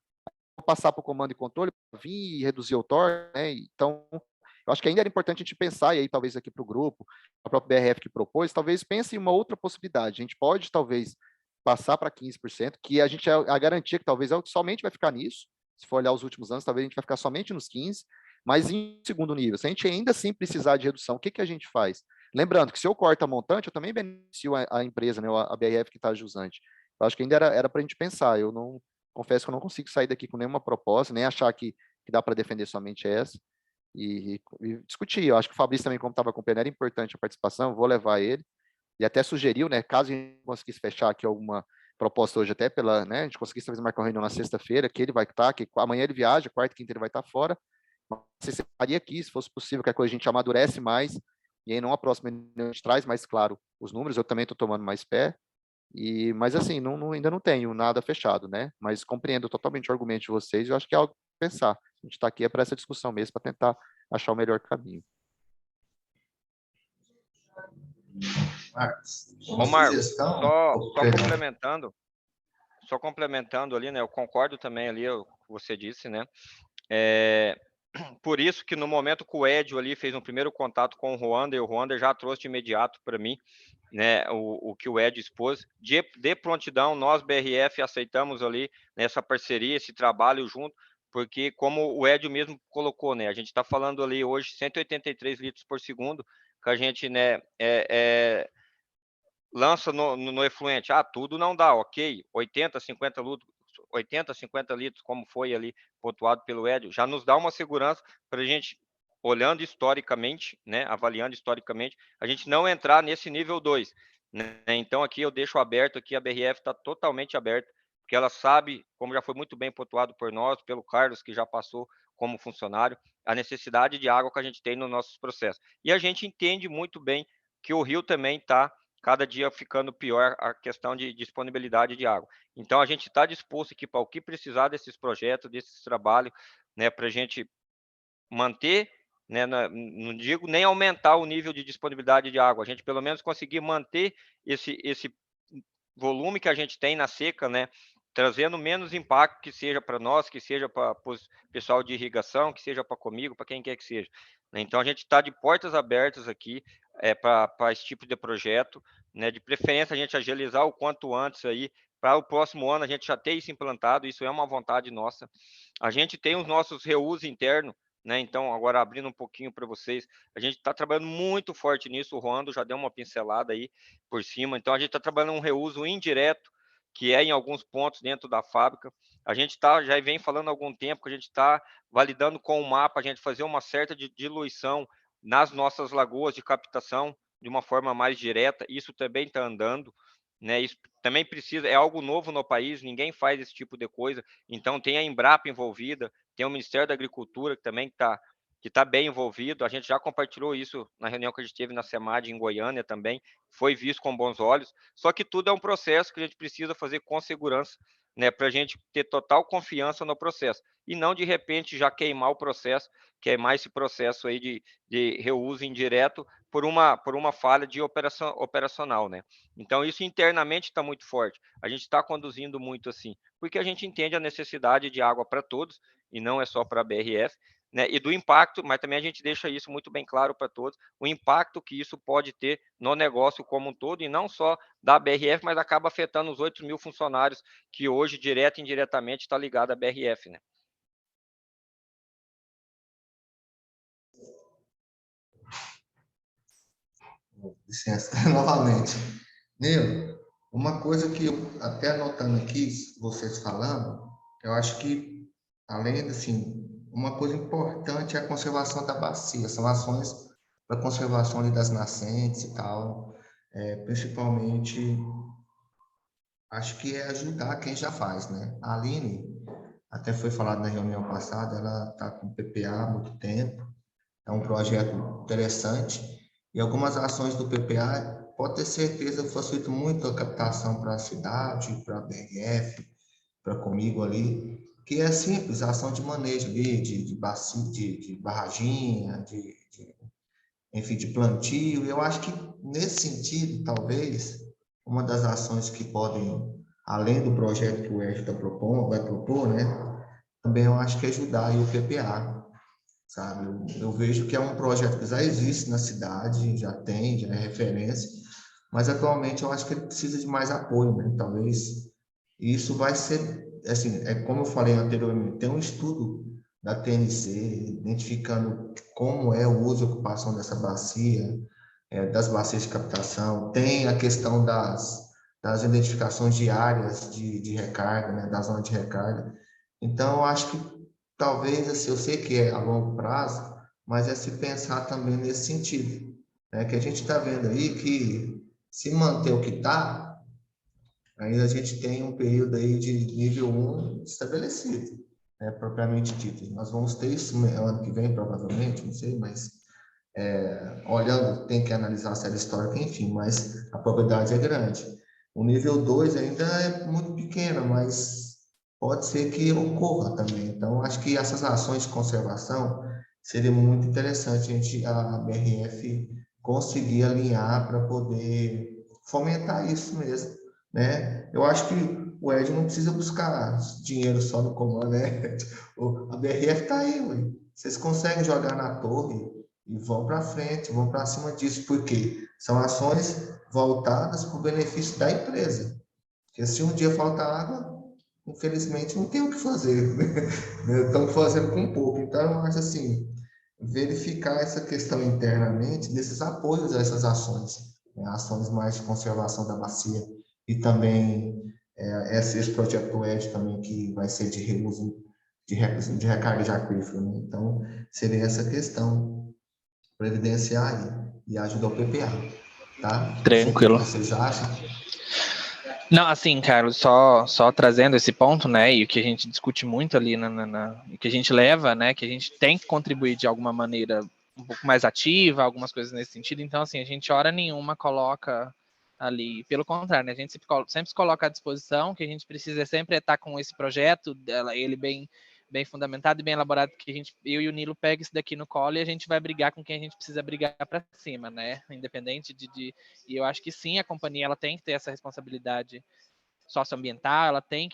Vou passar para o comando e controle, vir e reduzir o torque, né? Então, eu acho que ainda era importante a gente pensar, e aí talvez aqui para o grupo, a própria BRF que propôs, talvez pense em uma outra possibilidade. A gente pode, talvez, passar para 15%, que a gente a garantia que talvez é o que somente vai ficar nisso. Se for olhar os últimos anos, talvez a gente vai ficar somente nos 15%, mas em segundo nível, se a gente ainda assim precisar de redução, o que a gente faz? Lembrando que se eu corto a montante, eu também beneficio a empresa, né, a BRF que está jusante. Eu acho que ainda era para a gente pensar. Eu não confesso que eu não consigo sair daqui com nenhuma proposta, nem achar que dá para defender somente essa. E discutir. Eu acho que o Fabrício também, como estava acompanhando, era importante a participação, eu vou levar ele. E até sugeriu, né, caso a gente conseguisse fechar aqui alguma proposta hoje, até pela, né, a gente conseguisse talvez marcar uma reunião na sexta-feira, que ele vai estar, que amanhã ele viaja, quarta e quinta ele vai estar fora, mas você faria aqui, se fosse possível, que a coisa a gente amadurece mais, e aí não a próxima a gente traz mais claro os números, eu também estou tomando mais pé, mas assim, ainda não tenho nada fechado, né, mas compreendo totalmente o argumento de vocês, e eu acho que é algo para pensar. A gente está aqui para essa discussão mesmo, para tentar achar o melhor caminho. Marcos, Ô, uma Marcos, sugestão. só complementando ali, né? Eu concordo também ali o que você disse, né? Por isso que no momento que o Edio ali fez um primeiro contato com o Ruanda, e o Ruanda já trouxe de imediato para mim, né, o que o Edio expôs, de prontidão, nós, BRF, aceitamos ali nessa parceria, esse trabalho junto, porque como o Edio mesmo colocou, né, a gente está falando ali hoje 183 litros por segundo, que a gente, né, lança no efluente, tudo não dá, ok, 80, 50 litros, como foi ali pontuado pelo Edio, já nos dá uma segurança para a gente, olhando historicamente, né, avaliando historicamente, a gente não entrar nesse nível 2. Né? Então, aqui eu deixo aberto, aqui a BRF está totalmente aberta, porque ela sabe, como já foi muito bem pontuado por nós, pelo Carlos, que já passou como funcionário, a necessidade de água que a gente tem nos nossos processos. E a gente entende muito bem que o rio também está cada dia ficando pior a questão de disponibilidade de água. Então, a gente está disposto aqui para o que precisar desses projetos, desses trabalhos, né, para a gente manter, né, não digo nem aumentar o nível de disponibilidade de água, a gente pelo menos conseguir manter esse volume que a gente tem na seca, né, trazendo menos impacto que seja para nós, que seja para o pessoal de irrigação, que seja para comigo, para quem quer que seja. Então, a gente está de portas abertas aqui para esse tipo de projeto, né, de preferência a gente agilizar o quanto antes aí, para o próximo ano a gente já ter isso implantado, isso é uma vontade nossa. A gente tem os nossos reusos internos, né, então, agora abrindo um pouquinho para vocês, a gente está trabalhando muito forte nisso, o Roando já deu uma pincelada aí por cima, então a gente está trabalhando um reuso indireto, que é em alguns pontos dentro da fábrica. A gente já vem falando há algum tempo que a gente está validando com o mapa, a gente fazer uma certa diluição nas nossas lagoas de captação de uma forma mais direta, isso também está andando, né? Isso também precisa, é algo novo no país, ninguém faz esse tipo de coisa, então tem a Embrapa envolvida, tem o Ministério da Agricultura que também está bem envolvido, a gente já compartilhou isso na reunião que a gente teve na SEMAD em Goiânia também, foi visto com bons olhos, só que tudo é um processo que a gente precisa fazer com segurança, né, para a gente ter total confiança no processo, e não de repente já queimar o processo, queimar esse processo aí de reuso indireto por uma falha de operacional, né? Então isso internamente está muito forte, a gente está conduzindo muito assim, porque a gente entende a necessidade de água para todos, e não é só para a BRF, né, e do impacto, mas também a gente deixa isso muito bem claro para todos, o impacto que isso pode ter no negócio como um todo, e não só da BRF, mas acaba afetando os 8 mil funcionários que hoje, direto e indiretamente, está ligado à BRF, né? Licença, novamente. Nilo, uma coisa que eu, até anotando aqui, vocês falando, eu acho que, além, assim, uma coisa importante é a conservação da bacia, são ações para conservação ali das nascentes e tal, principalmente, acho que é ajudar quem já faz, né? A Aline, até foi falado na reunião passada, ela está com PPA há muito tempo, é um projeto interessante, e algumas ações do PPA pode ter certeza que facilita muito a captação para a cidade, para a BRF, para comigo ali, que é simples, a ação de manejo ali, de bacia, de barraginha, enfim, de plantio. Eu acho que, nesse sentido, talvez, uma das ações que podem, além do projeto que o ERJ vai propor, né, também eu acho que ajudar aí o PPA, sabe? Eu vejo que é um projeto que já existe na cidade, já é referência, mas atualmente eu acho que ele precisa de mais apoio, né? Talvez isso vai ser, assim, é como eu falei anteriormente, tem um estudo da TNC identificando como é o uso e ocupação dessa bacia, das bacias de captação, tem a questão das identificações de áreas de recarga, né? Da zona de recarga. Então, eu acho que talvez, assim, eu sei que é a longo prazo, mas é se pensar também nesse sentido, né? Que a gente está vendo aí que se manter o que está, ainda a gente tem um período aí de nível 1 estabelecido, né? Propriamente dito. Nós vamos ter isso ano que vem, provavelmente, não sei, mas olhando, tem que analisar a série histórica, enfim, mas a probabilidade é grande. O nível 2 ainda é muito pequeno, mas pode ser que ocorra também. Então, acho que essas ações de conservação seria muito interessante a BRF conseguir alinhar para poder fomentar isso mesmo, né? Eu acho que o Ed não precisa buscar dinheiro só no comando, né? A BRF está aí, ué. Vocês conseguem jogar na torre e vão para frente, vão para cima disso, porque são ações voltadas para o benefício da empresa. Porque se um dia falta água, infelizmente não tem o que fazer, né? Estamos fazendo com pouco. Então, eu acho assim, verificar essa questão internamente desses apoios a essas ações, né? Ações mais de conservação da bacia e também esse projeto do ED também, que vai ser de reuso, de recarga de aquífero, né? Então, seria essa questão, previdenciar aí, e ajudar o PPA, tá? Não sei o que Tranquilo. vocês acham. Não, assim, Carlos, só trazendo esse ponto, né, e o que a gente discute muito ali, o que a gente leva, né, que a gente tem que contribuir de alguma maneira um pouco mais ativa, algumas coisas nesse sentido. Então, assim, a gente hora nenhuma coloca ali, pelo contrário, né, a gente sempre se coloca à disposição, que a gente precisa sempre estar com esse projeto, ele bem fundamentado e bem elaborado, que eu e o Nilo pega isso daqui no colo e a gente vai brigar com quem a gente precisa brigar para cima, né, independente e eu acho que sim, a companhia ela tem que ter essa responsabilidade socioambiental, ela tem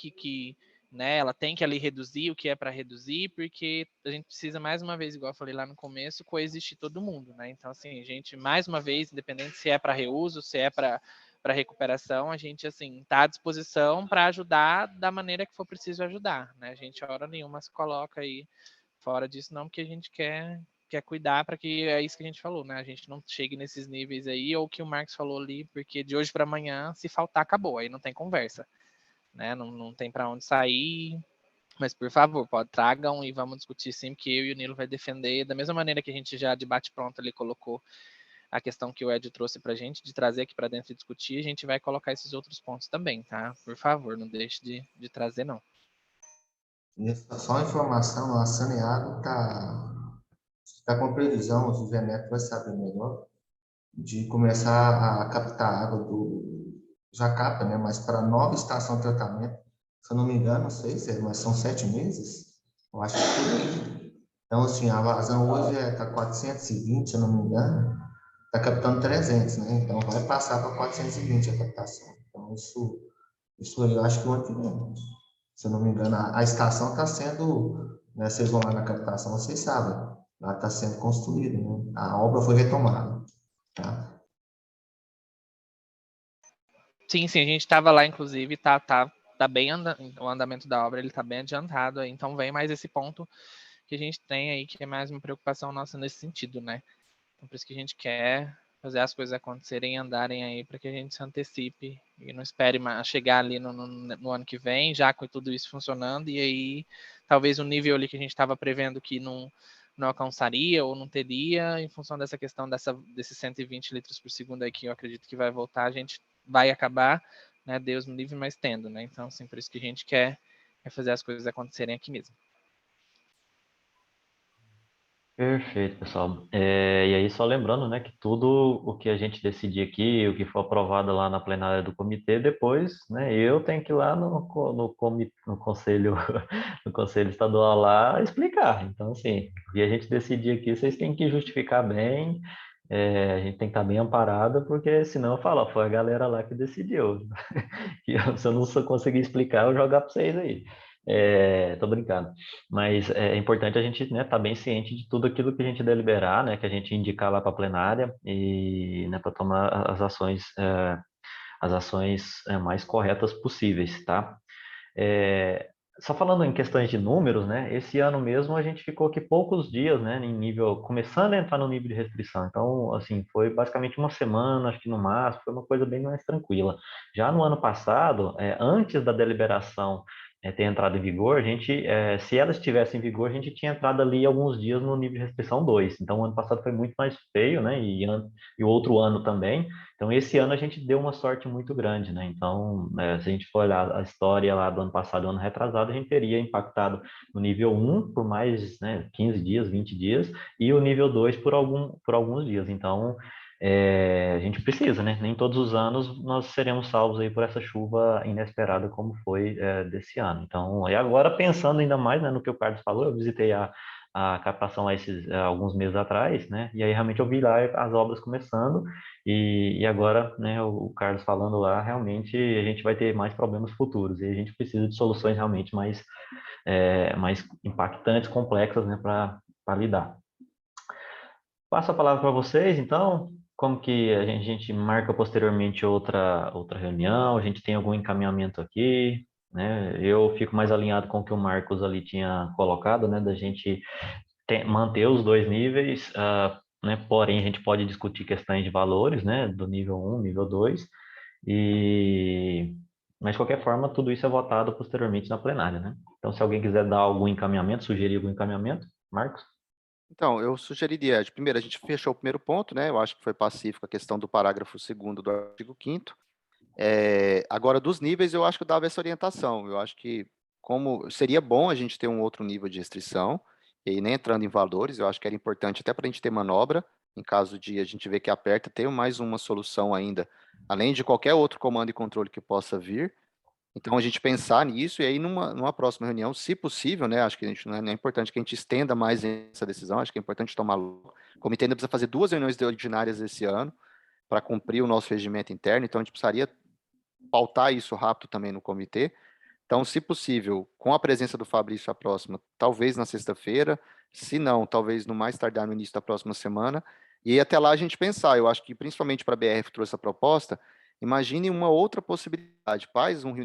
né, ela tem que ali reduzir o que é para reduzir, porque a gente precisa, mais uma vez, igual eu falei lá no começo, coexistir todo mundo, né? Então, assim, a gente, mais uma vez, independente se é para reuso, se é para recuperação, a gente, assim, está à disposição para ajudar da maneira que for preciso ajudar, né? A gente, hora nenhuma, se coloca aí fora disso, não, porque a gente quer cuidar para que é isso que a gente falou, né? A gente não chegue nesses níveis aí, ou o que o Marcos falou ali, porque de hoje para amanhã, se faltar, acabou, aí não tem conversa, né? Não tem para onde sair, mas por favor, tragam e vamos discutir sim, que eu e o Nilo vai defender, da mesma maneira que a gente já de bate-pronto ali colocou a questão que o Ed trouxe para a gente, de trazer aqui para dentro e discutir, a gente vai colocar esses outros pontos também, tá? Por favor, não deixe de trazer, não. Só uma informação, a Saneago está com previsão, o José Neto vai saber melhor, de começar a captar água já capta, né? Mas para nova estação de tratamento, se eu não me engano, não sei se mas são 7 meses, eu acho que por aí. Então, assim, a vazão hoje está 420, se eu não me engano, está captando 300, né? Então, vai passar para 420 a captação. Então, isso aí eu acho que o ano que vem, se eu não me engano, a estação está sendo, né, vocês vão lá na captação, vocês sabem, lá está sendo construída, né? A obra foi retomada, tá? Sim, a gente estava lá, inclusive, tá bem o andamento da obra, ele está bem adiantado, então vem mais esse ponto que a gente tem aí, que é mais uma preocupação nossa nesse sentido, né? Então, por isso que a gente quer fazer as coisas acontecerem e andarem aí, para que a gente se antecipe e não espere chegar ali no ano que vem, já com tudo isso funcionando, e aí talvez o nível ali que a gente estava prevendo que não alcançaria ou não teria, em função dessa questão desses 120 litros por segundo aí, que eu acredito que vai voltar, a gente vai acabar, né, Deus me livre, mas tendo, né? Então, assim, por isso que a gente quer fazer as coisas acontecerem aqui mesmo. Perfeito, pessoal. E aí, só lembrando, né, que tudo o que a gente decidir aqui, o que for aprovado lá na plenária do comitê, depois, né, eu tenho que ir lá no conselho, no conselho estadual lá explicar. Então, assim, o que a gente decidir aqui, vocês têm que justificar bem, a gente tem que estar bem amparado, porque senão eu falo, ó, foi a galera lá que decidiu. Se eu não conseguir explicar, eu jogar para vocês aí. Tô brincando. Mas é importante a gente, né, estar bem ciente de tudo aquilo que a gente deliberar, né, que a gente indicar lá para a plenária e, né, para tomar as ações mais corretas possíveis, tá? É, Só falando em questões de números, né, esse ano mesmo a gente ficou aqui poucos dias, né, em nível, começando a entrar no nível de restrição. Então, assim, foi basicamente uma semana, acho que no máximo, foi uma coisa bem mais tranquila. Já no ano passado, antes da deliberação ter entrado em vigor, a gente, se ela estivesse em vigor, a gente tinha entrado ali alguns dias no nível de restrição 2. Então, o ano passado foi muito mais feio, né, e o outro ano também. Então, esse ano a gente deu uma sorte muito grande, né? Então, se a gente for olhar a história lá do ano passado, ano retrasado, a gente teria impactado no nível 1 por mais, né, 15 dias, 20 dias, e o nível 2 por alguns dias. Então, a gente precisa, né? Nem todos os anos nós seremos salvos aí por essa chuva inesperada como foi desse ano. Então, e agora pensando ainda mais, né, no que o Carlos falou, eu visitei a captação lá alguns meses atrás, né? E aí realmente eu vi lá as obras começando e agora, né, o Carlos falando lá, realmente a gente vai ter mais problemas futuros e a gente precisa de soluções realmente mais impactantes, complexas, né, para lidar. Passo a palavra para vocês, então, como que a gente marca posteriormente outra reunião, a gente tem algum encaminhamento aqui, né? Eu fico mais alinhado com o que o Marcos ali tinha colocado, né, da gente manter os dois níveis, né? Porém, a gente pode discutir questões de valores, né? Do nível 1, nível 2, e... mas de qualquer forma, tudo isso é votado posteriormente na plenária, né? Então, se alguém quiser dar algum encaminhamento, sugerir algum encaminhamento, Marcos? Então, eu sugeriria, primeiro, a gente fechou o primeiro ponto, né? Eu acho que foi pacífico a questão do parágrafo 2º do artigo 5º. Agora, dos níveis, eu acho que eu dava essa orientação. Eu acho que, como seria bom a gente ter um outro nível de restrição, e aí nem entrando em valores, eu acho que era importante até para a gente ter manobra, em caso de a gente ver que aperta, ter mais uma solução ainda, além de qualquer outro comando e controle que possa vir. Então, a gente pensar nisso, e aí numa próxima reunião, se possível, né, acho que a gente, não é importante que a gente estenda mais essa decisão, acho que é importante tomar logo. O comitê ainda precisa fazer 2 reuniões ordinárias esse ano, para cumprir o nosso regimento interno, então a gente precisaria pautar isso rápido também no comitê. Então, se possível, com a presença do Fabrício a próxima, talvez na sexta-feira, se não, talvez no mais tardar no início da próxima semana, e até lá a gente pensar, eu acho que principalmente para a BRF trouxe essa proposta, imagine uma outra possibilidade,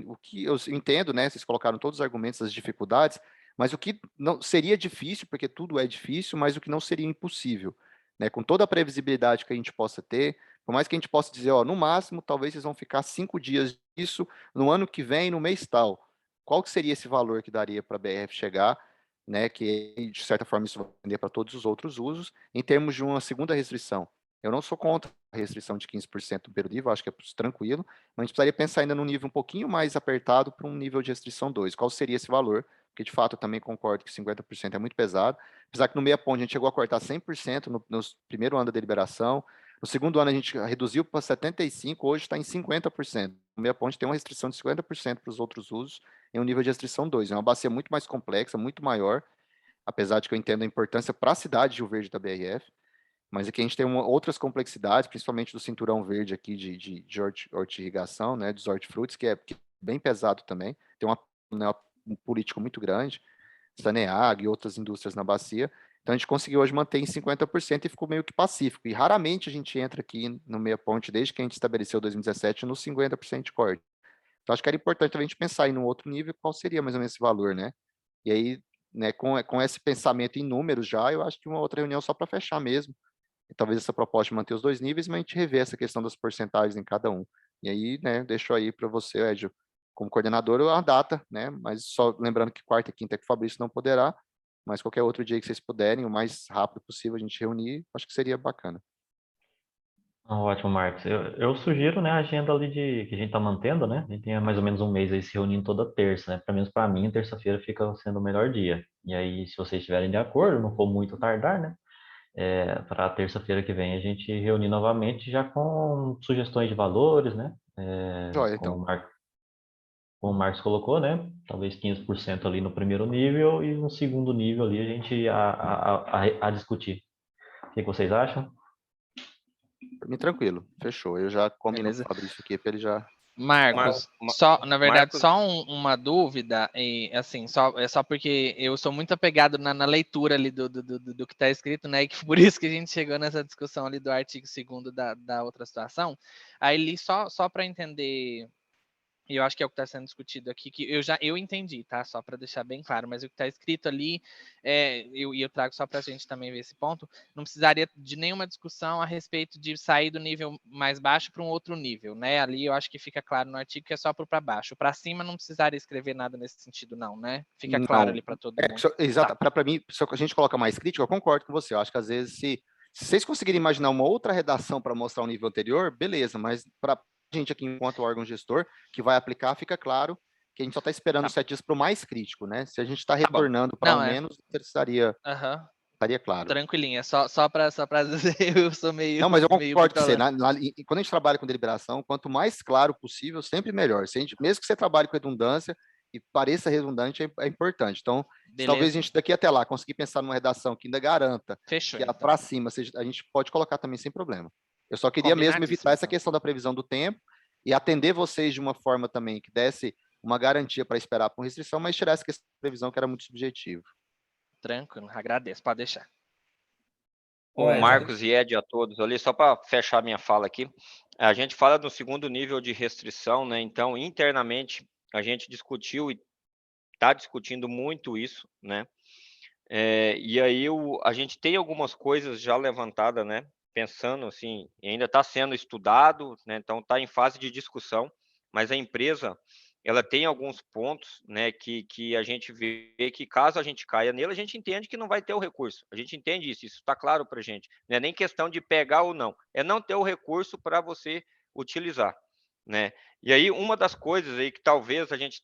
o que eu entendo, né, vocês colocaram todos os argumentos, as dificuldades, mas o que não seria difícil, porque tudo é difícil, mas o que não seria impossível, né, com toda a previsibilidade que a gente possa ter, por mais que a gente possa dizer, ó, no máximo, talvez vocês vão ficar 5 dias disso, no ano que vem, no mês tal, qual que seria esse valor que daria para a BRF chegar, né, que de certa forma isso vai vender para todos os outros usos, em termos de uma segunda restrição. Eu não sou contra a restrição de 15% do período, acho que é tranquilo, mas a gente precisaria pensar ainda num nível um pouquinho mais apertado para um nível de restrição 2. Qual seria esse valor? Porque, de fato, eu também concordo que 50% é muito pesado, apesar que no meia ponte a gente chegou a cortar 100% no primeiro ano da deliberação, no segundo ano a gente reduziu para 75%, hoje está em 50%. No meia ponte tem uma restrição de 50% para os outros usos, em um nível de restrição 2. É uma bacia muito mais complexa, muito maior, apesar de que eu entendo a importância para a cidade de Rio Verde da BRF, mas aqui a gente tem outras complexidades, principalmente do cinturão verde aqui de horti-irrigação, né, dos hortifrutis, que é bem pesado também, tem né, um político muito grande, Saneag e outras indústrias na bacia, então a gente conseguiu hoje manter em 50% e ficou meio que pacífico, e raramente a gente entra aqui no meia ponte, desde que a gente estabeleceu 2017, no 50% de corte. Então, acho que era importante a gente pensar em um outro nível, qual seria mais ou menos esse valor, né? E aí, né, com esse pensamento em números já, eu acho que uma outra reunião só para fechar mesmo. E talvez essa proposta de manter os dois níveis, mas a gente rever essa questão das porcentagens em cada um. E aí, né, deixo aí para você, Edio, como coordenador, a data, né? Mas só lembrando que quarta e quinta é que o Fabrício não poderá, mas qualquer outro dia que vocês puderem, o mais rápido possível a gente reunir, acho que seria bacana. Ótimo, Marcos. Eu sugiro, né, a agenda ali que a gente está mantendo, né? A gente tem mais ou menos um mês aí se reunindo toda terça, né? Pelo menos para mim, terça-feira fica sendo o melhor dia. E aí, se vocês estiverem de acordo, não for muito tardar, né? para terça-feira que vem a gente reunir novamente já com sugestões de valores, né? Joia, Como então. como o Marcos colocou, né? Talvez 15% ali no primeiro nível e no segundo nível ali a gente a discutir. O que vocês acham? Pra mim, tranquilo. Fechou. Eu já combino com o Beleza. Fabrício aqui para ele já. Marcos, Ma- na verdade, Marcos, só uma dúvida, e assim, só porque eu sou muito apegado na leitura ali do que está escrito, né? E que por isso que a gente chegou nessa discussão ali do artigo 2º da outra situação. Aí li só para entender. E eu acho que é o que está sendo discutido aqui, que eu entendi, tá? Só para deixar bem claro, mas o que está escrito ali, eu trago só para a gente também ver esse ponto, não precisaria de nenhuma discussão a respeito de sair do nível mais baixo para um outro nível, né? Ali eu acho que fica claro no artigo que é só para baixo. Para cima não precisaria escrever nada nesse sentido, não, né? Fica claro ali para todo mundo. Exato. Tá. Para mim, se a gente coloca mais crítica, eu concordo com você. Eu acho que às vezes, se vocês conseguirem imaginar uma outra redação para mostrar o nível anterior, beleza, mas para a gente aqui, enquanto órgão gestor, que vai aplicar, fica claro que a gente só está esperando Tá. os 7 dias para o mais crítico, né? Se a gente está Tá bom. retornando para Não, um menos, estaria claro. tranquilinha, só para dizer, eu sou meio Não, mas eu meio concordo com você. bitolado. Quando a gente trabalha com deliberação, quanto mais claro possível, sempre melhor. Mesmo que você trabalhe com redundância e pareça redundante, é importante. Então, se talvez a Beleza. gente daqui até lá conseguir pensar numa redação que ainda garanta Fechou, que então. para cima a gente pode colocar também sem problema. Eu só queria mesmo evitar essa Combinadíssimo, questão da previsão do tempo e atender vocês de uma forma também que desse uma garantia para esperar por restrição, mas tirar essa questão da previsão que era muito subjetivo. Tranquilo, agradeço, pode deixar. o Marcos e Ed a todos ali, só para fechar minha fala aqui, a gente fala no segundo nível de restrição, né? Então, internamente, a gente discutiu e está discutindo muito isso, né? E aí a gente tem algumas coisas já levantadas, né? Pensando assim, e ainda está sendo estudado, né? Então está em fase de discussão, mas a empresa ela tem alguns pontos, né? Que a gente vê que caso a gente caia nele, a gente entende que não vai ter o recurso. A gente entende isso está claro para a gente. Não é nem questão de pegar ou não, é não ter o recurso para você utilizar, né? E aí uma das coisas aí que talvez a gente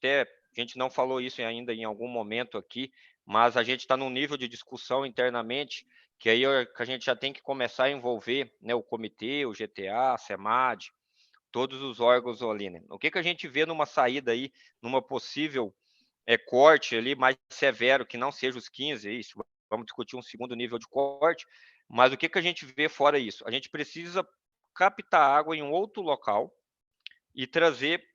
não falou isso ainda em algum momento aqui, mas a gente está num nível de discussão internamente que aí que a gente já tem que começar a envolver, né, o comitê, o GTA, a SEMAD, todos os órgãos ali, né? O que a gente vê numa saída aí, numa possível corte ali mais severo, que não seja os 15, isso, vamos discutir um segundo nível de corte, mas o que a gente vê fora isso? A gente precisa captar água em um outro local e trazer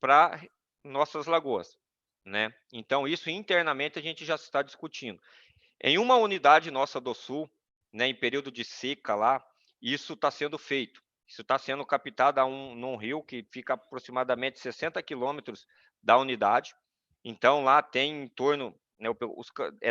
para nossas lagoas, né? Então, isso internamente a gente já está discutindo. Em uma unidade nossa do Sul, né, em período de seca lá, isso está sendo feito. Isso está sendo captado num rio que fica aproximadamente 60 quilômetros da unidade. Então, lá tem em torno, né,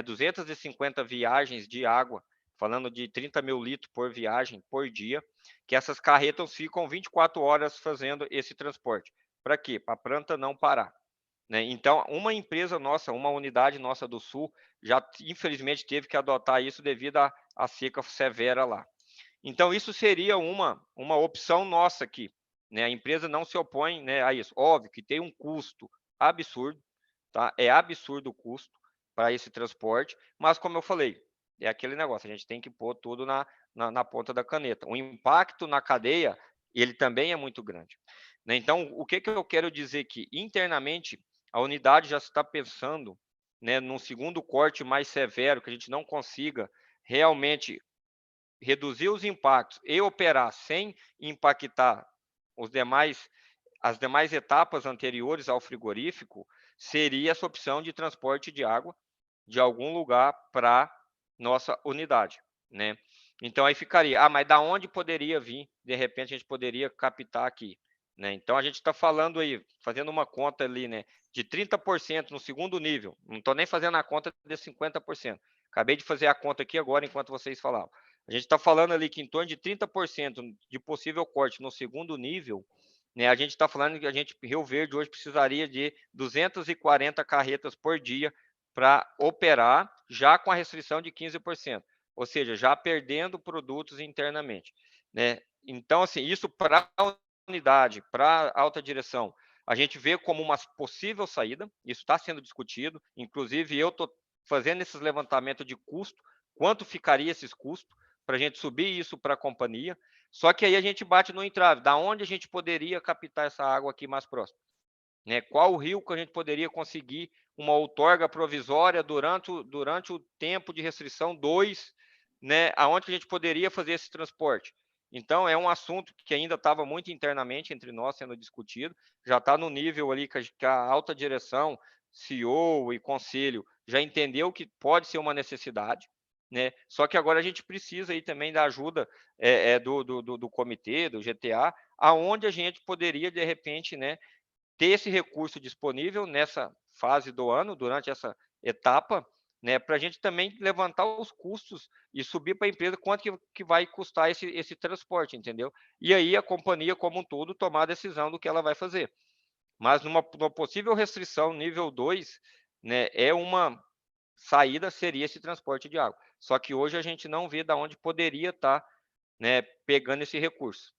250 viagens de água, falando de 30 mil litros por viagem por dia, que essas carretas ficam 24 horas fazendo esse transporte. Para quê? Para a planta não parar, né? Então, uma empresa nossa, uma unidade nossa do Sul, já infelizmente teve que adotar isso devido à seca severa lá. Então, isso seria uma opção nossa aqui, né? A empresa não se opõe, né, a isso. Óbvio que tem um custo absurdo, tá? É absurdo o custo para esse transporte, mas como eu falei, é aquele negócio, a gente tem que pôr tudo na ponta da caneta. O impacto na cadeia, ele também é muito grande, né? Então, o que eu quero dizer aqui? Internamente, a unidade já está pensando, né, num segundo corte mais severo, que a gente não consiga realmente reduzir os impactos e operar sem impactar as demais etapas anteriores ao frigorífico, seria essa opção de transporte de água de algum lugar para nossa unidade, né? Então aí ficaria, mas da onde poderia vir? De repente a gente poderia captar aqui, né? Então a gente está falando aí, fazendo uma conta ali, né, de 30% no segundo nível. Não estou nem fazendo a conta de 50%. Acabei de fazer a conta aqui agora enquanto vocês falavam. A gente está falando ali que em torno de 30% de possível corte no segundo nível, né? A gente está falando que Rio Verde hoje precisaria de 240 carretas por dia para operar, já com a restrição de 15%, ou seja, já perdendo produtos internamente, né? Então, assim, isso para a unidade, para a alta direção, a gente vê como uma possível saída, isso está sendo discutido, inclusive eu estou fazendo esses levantamentos de custo, quanto ficaria esses custos, para a gente subir isso para a companhia. Só que aí a gente bate no entrave, da onde a gente poderia captar essa água aqui mais próximo, né? Qual o rio que a gente poderia conseguir uma outorga provisória durante o tempo de restrição 2, né? Aonde que a gente poderia fazer esse transporte? Então, é um assunto que ainda estava muito internamente entre nós sendo discutido, já está no nível ali que a alta direção, CEO e conselho já entendeu que pode ser uma necessidade, né? Só que agora a gente precisa aí também da ajuda do comitê, do GTA, aonde a gente poderia, de repente, né, ter esse recurso disponível nessa fase do ano, durante essa etapa, né, para a gente também levantar os custos e subir para a empresa quanto que vai custar esse transporte, entendeu? E aí a companhia como um todo tomar a decisão do que ela vai fazer. Mas numa possível restrição nível 2, né, uma saída seria esse transporte de água. Só que hoje a gente não vê de onde poderia estar, né, pegando esse recurso.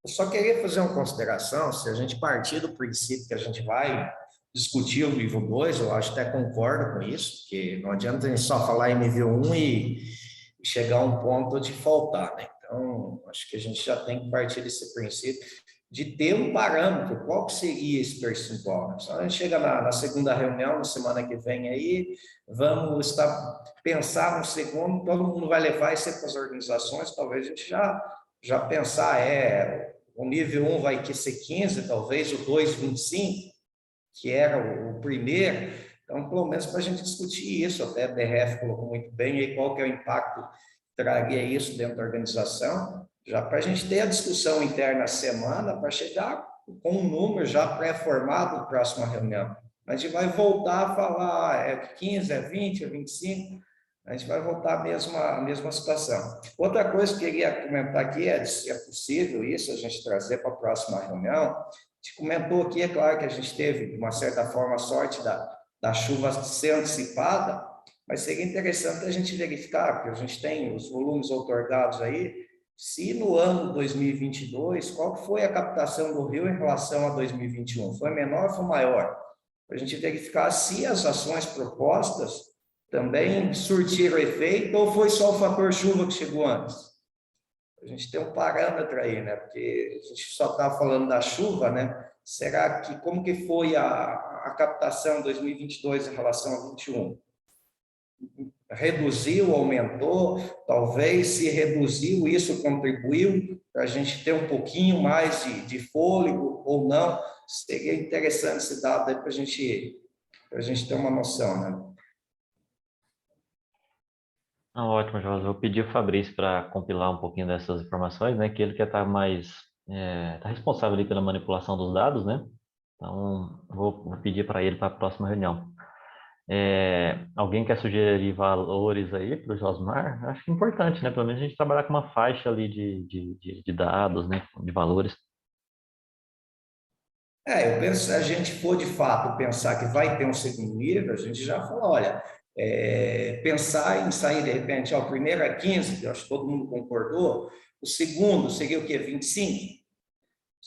Eu só queria fazer uma consideração, se a gente partir do princípio que a gente vai discutir o nível 2, eu acho que até concordo com isso, porque não adianta a gente só falar em nível 1 e chegar a um ponto de faltar, né? Então, acho que a gente já tem que partir desse princípio de ter um parâmetro, qual que seria esse percentual, né? Só a gente chega na segunda reunião, na semana que vem aí, vamos pensar no segundo, todo mundo vai levar isso para as organizações, talvez a gente já pensar, o nível 1 vai ser 15, talvez o 2, 25, que era o primeiro. Então, pelo menos para a gente discutir isso, até a BRF colocou muito bem, aí qual que é o impacto que traria isso dentro da organização, já para a gente ter a discussão interna na semana, para chegar com um número já pré-formado na próxima reunião. A gente vai voltar a falar, é 15, é 20, é 25, a gente vai voltar à mesma situação. Outra coisa que eu queria comentar aqui se é possível isso, a gente trazer para a próxima reunião. A gente comentou aqui, é claro que a gente teve, de uma certa forma, a sorte da chuva ser antecipada, mas seria interessante a gente verificar, porque a gente tem os volumes outorgados aí, se no ano 2022, qual foi a captação do rio em relação a 2021? Foi menor ou foi maior? Para a gente verificar se as ações propostas também surtiram efeito ou foi só o fator chuva que chegou antes? A gente tem um parâmetro aí, né? Porque a gente só está falando da chuva, né? Será que, como que foi a captação 2022 em relação a 21? Reduziu, aumentou? Talvez se reduziu, isso contribuiu para a gente ter um pouquinho mais de fôlego ou não? Seria interessante esse dado aí para a gente ter uma noção, né? Ótimo, Josi. Vou pedir ao Fabrício para compilar um pouquinho dessas informações, né? Que ele quer estar mais tá responsável ali pela manipulação dos dados, né? Então, vou pedir para ele para a próxima reunião. Alguém quer sugerir valores aí para o Josmar? Acho que é importante, né? Pelo menos a gente trabalhar com uma faixa ali de dados, né? De valores. Eu penso, se a gente for de fato pensar que vai ter um segundo nível, a gente já fala, olha, pensar em sair de repente, o primeiro é 15, que eu acho que todo mundo concordou, o segundo seria o quê? 25?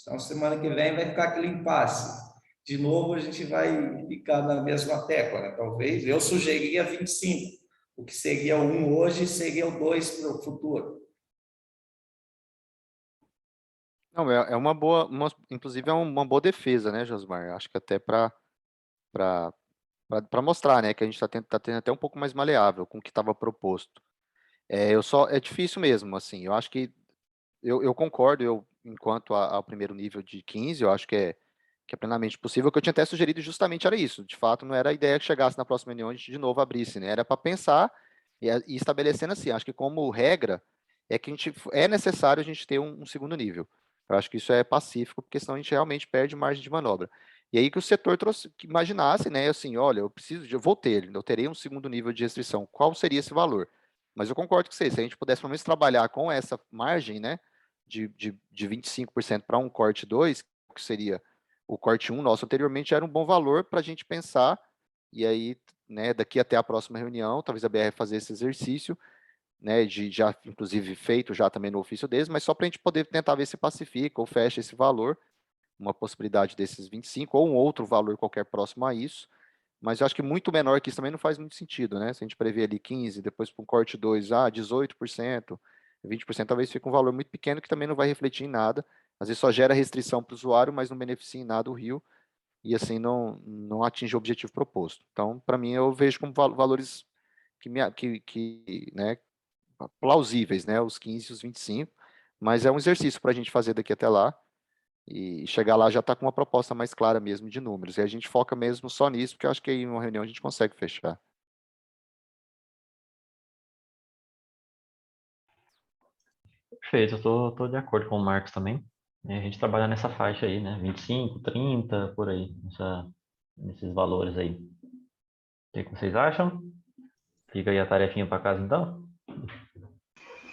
Então, semana que vem vai ficar aquele impasse. De novo, a gente vai ficar na mesma tecla, né? Talvez, eu sugeriria 25, o que seria o 1 hoje seria o 2 para o futuro. Não, é uma boa, inclusive é uma boa defesa, né, Josmar? Acho que até para mostrar, né, que a gente está tendo até um pouco mais maleável com o que estava proposto. É difícil mesmo, assim, eu acho que eu concordo, enquanto ao primeiro nível de 15, eu acho que é plenamente possível, o que eu tinha até sugerido justamente era isso, de fato não era a ideia que chegasse na próxima reunião e a gente de novo abrisse, né, era para pensar e estabelecendo assim, acho que como regra, que é necessário a gente ter um segundo nível. Eu acho que isso é pacífico, porque senão a gente realmente perde margem de manobra. E aí que o setor que imaginasse, né, assim, olha, eu terei um segundo nível de restrição, qual seria esse valor? Mas eu concordo com você, se a gente pudesse pelo menos trabalhar com essa margem, né, de 25% para um corte 2, que seria o corte 1 nosso anteriormente, era um bom valor para a gente pensar, e aí, né, daqui até a próxima reunião, talvez a BR fazer esse exercício, né, já inclusive feito já também no ofício deles, mas só para a gente poder tentar ver se pacifica ou fecha esse valor, uma possibilidade desses 25 ou um outro valor qualquer próximo a isso, mas eu acho que muito menor que isso também não faz muito sentido, né? Se a gente prever ali 15, depois para um corte 2, 18%, 20%, talvez fique um valor muito pequeno que também não vai refletir em nada. Às vezes só gera restrição para o usuário, mas não beneficia em nada o rio, e assim não atinge o objetivo proposto. Então, para mim, eu vejo como valores né, plausíveis, né? Os 15 e os 25, mas é um exercício para a gente fazer daqui até lá, e chegar lá já está com uma proposta mais clara mesmo de números. E a gente foca mesmo só nisso, porque eu acho que aí em uma reunião a gente consegue fechar. Perfeito, eu tô de acordo com o Marcos também. A gente trabalha nessa faixa aí, né? 25, 30, por aí, nesses valores aí. O que vocês acham? Fica aí a tarefinha para casa, então?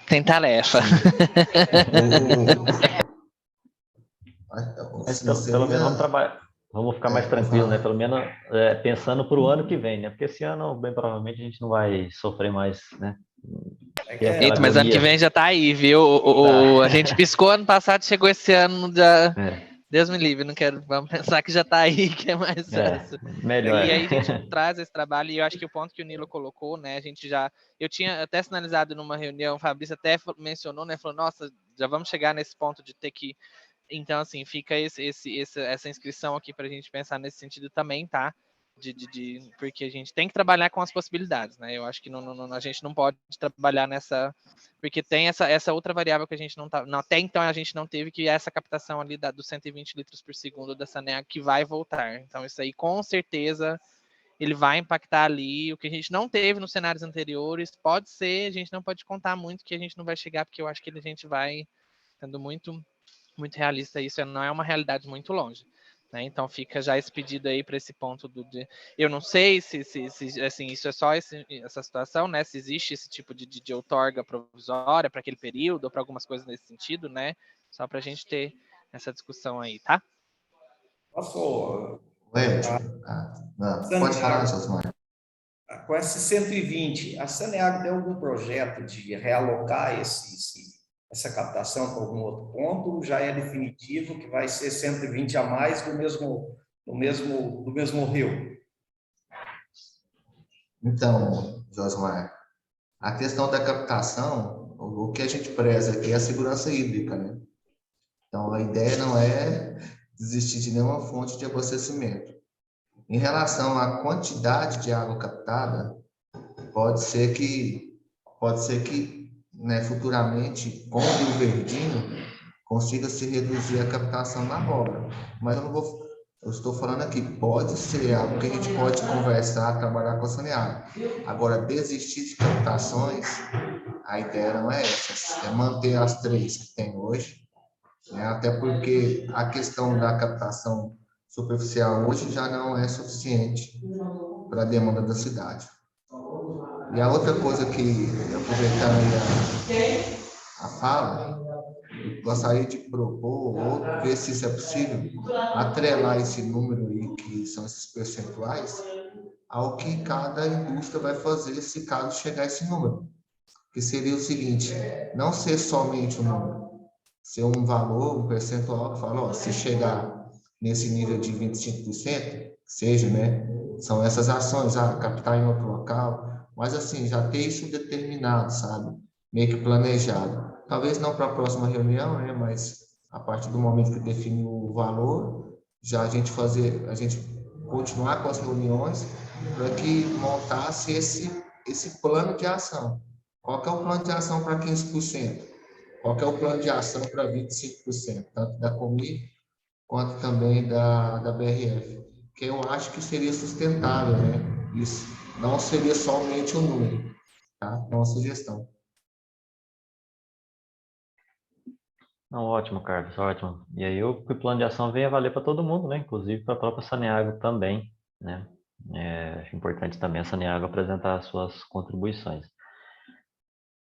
Tem tarefa. Mas pelo menos vamos trabalhar, vamos ficar mais tranquilo, né? Pelo menos pensando para o ano que vem, né? Porque esse ano, bem provavelmente, a gente não vai sofrer mais, né? Eita, mas ano que vem já tá aí, viu? A gente piscou ano passado, chegou esse ano, já... Deus me livre, não quero. Vamos pensar que já está aí, que é mais fácil. Melhor. E aí a gente traz esse trabalho, e eu acho que o ponto que o Nilo colocou, né? A gente já. Eu tinha até sinalizado numa reunião, o Fabrício até mencionou, né? Falou, nossa, já vamos chegar nesse ponto de ter que. Então, assim, fica essa inscrição aqui para a gente pensar nesse sentido também, tá? Porque a gente tem que trabalhar com as possibilidades, né? Eu acho que a gente não pode trabalhar nessa, porque tem essa outra variável que a gente não tá, até então a gente não teve, que é essa captação ali dos 120 litros por segundo da Saneago, que vai voltar. Então isso aí com certeza ele vai impactar ali. O que a gente não teve nos cenários anteriores, pode ser, a gente não pode contar muito que a gente não vai chegar, porque eu acho que a gente vai sendo muito realista, isso não é uma realidade muito longe. Né? Então fica já esse pedido aí para esse ponto eu não sei se assim, isso é só essa situação, né? Se existe esse tipo de outorga provisória para aquele período, ou para algumas coisas nesse sentido, né? Só para a gente ter essa discussão aí, tá? Posso. Pode falar, Josmar. Com esses 120, a Saneago tem algum projeto de realocar essa captação para algum outro ponto, ou já é definitivo que vai ser 120 a mais do mesmo rio? Então, Josmar, a questão da captação, o que a gente preza aqui é a segurança hídrica, né? Então, a ideia não é desistir de nenhuma fonte de abastecimento. Em relação à quantidade de água captada, pode ser que né, futuramente, com o Rio Verdinho, consiga se reduzir a captação na obra. Mas eu estou falando aqui, pode ser algo que a gente pode conversar, trabalhar com a Saneago. Agora, desistir de captações, a ideia não é essa, é manter as 3 que tem hoje, né? Até porque a questão da captação superficial hoje já não é suficiente para a demanda da cidade. E a outra coisa que, aproveitando a fala, eu gostaria de propor, ou ver se isso é possível, atrelar esse número aí, que são esses percentuais, ao que cada indústria vai fazer se caso chegar a esse número. Que seria o seguinte, não ser somente um número, ser um valor, um percentual que fala, ó, se chegar nesse nível de 25%, seja, né, são essas ações, captar em outro local, mas assim, já ter isso determinado, sabe, meio que planejado. Talvez não para a próxima reunião, né, mas a partir do momento que define o valor, já a gente continuar com as reuniões para que montasse esse plano de ação. Qual que é o plano de ação para 15%? Qual que é o plano de ação para 25%? Tanto da Comi quanto também da BRF. Que eu acho que seria sustentável, né? Isso não seria somente um número, tá? É uma sugestão. Não, ótimo, Carlos, ótimo. E aí o plano de ação vem a valer para todo mundo, né? Inclusive para a própria Saneago também, né? Acho importante também a Saneago apresentar as suas contribuições.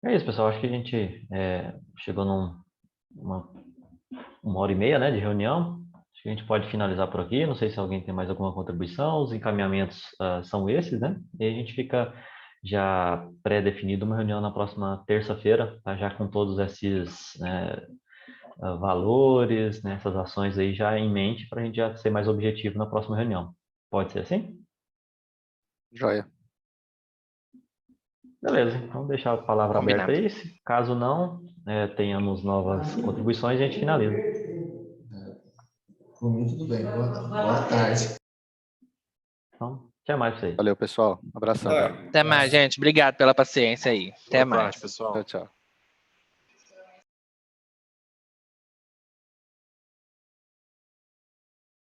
É isso, pessoal. Acho que a gente chegou uma hora e meia, né, de reunião. Acho que a gente pode finalizar por aqui. Não sei se alguém tem mais alguma contribuição. Os encaminhamentos são esses, né? E a gente fica já pré-definido uma reunião na próxima terça-feira, tá? Já com todos esses valores, né, essas ações aí já em mente, para a gente já ser mais objetivo na próxima reunião. Pode ser assim? Joia. Beleza, então deixar a palavra Combinado. aberta aí. Caso não tenhamos novas contribuições, a gente finaliza. Por mim, tudo bem. Boa tarde. Então, até mais pra vocês. Valeu, pessoal. Abração. Até mais, gente. Obrigado pela paciência aí. Até Boa mais. tarde, pessoal. Tchau, tchau.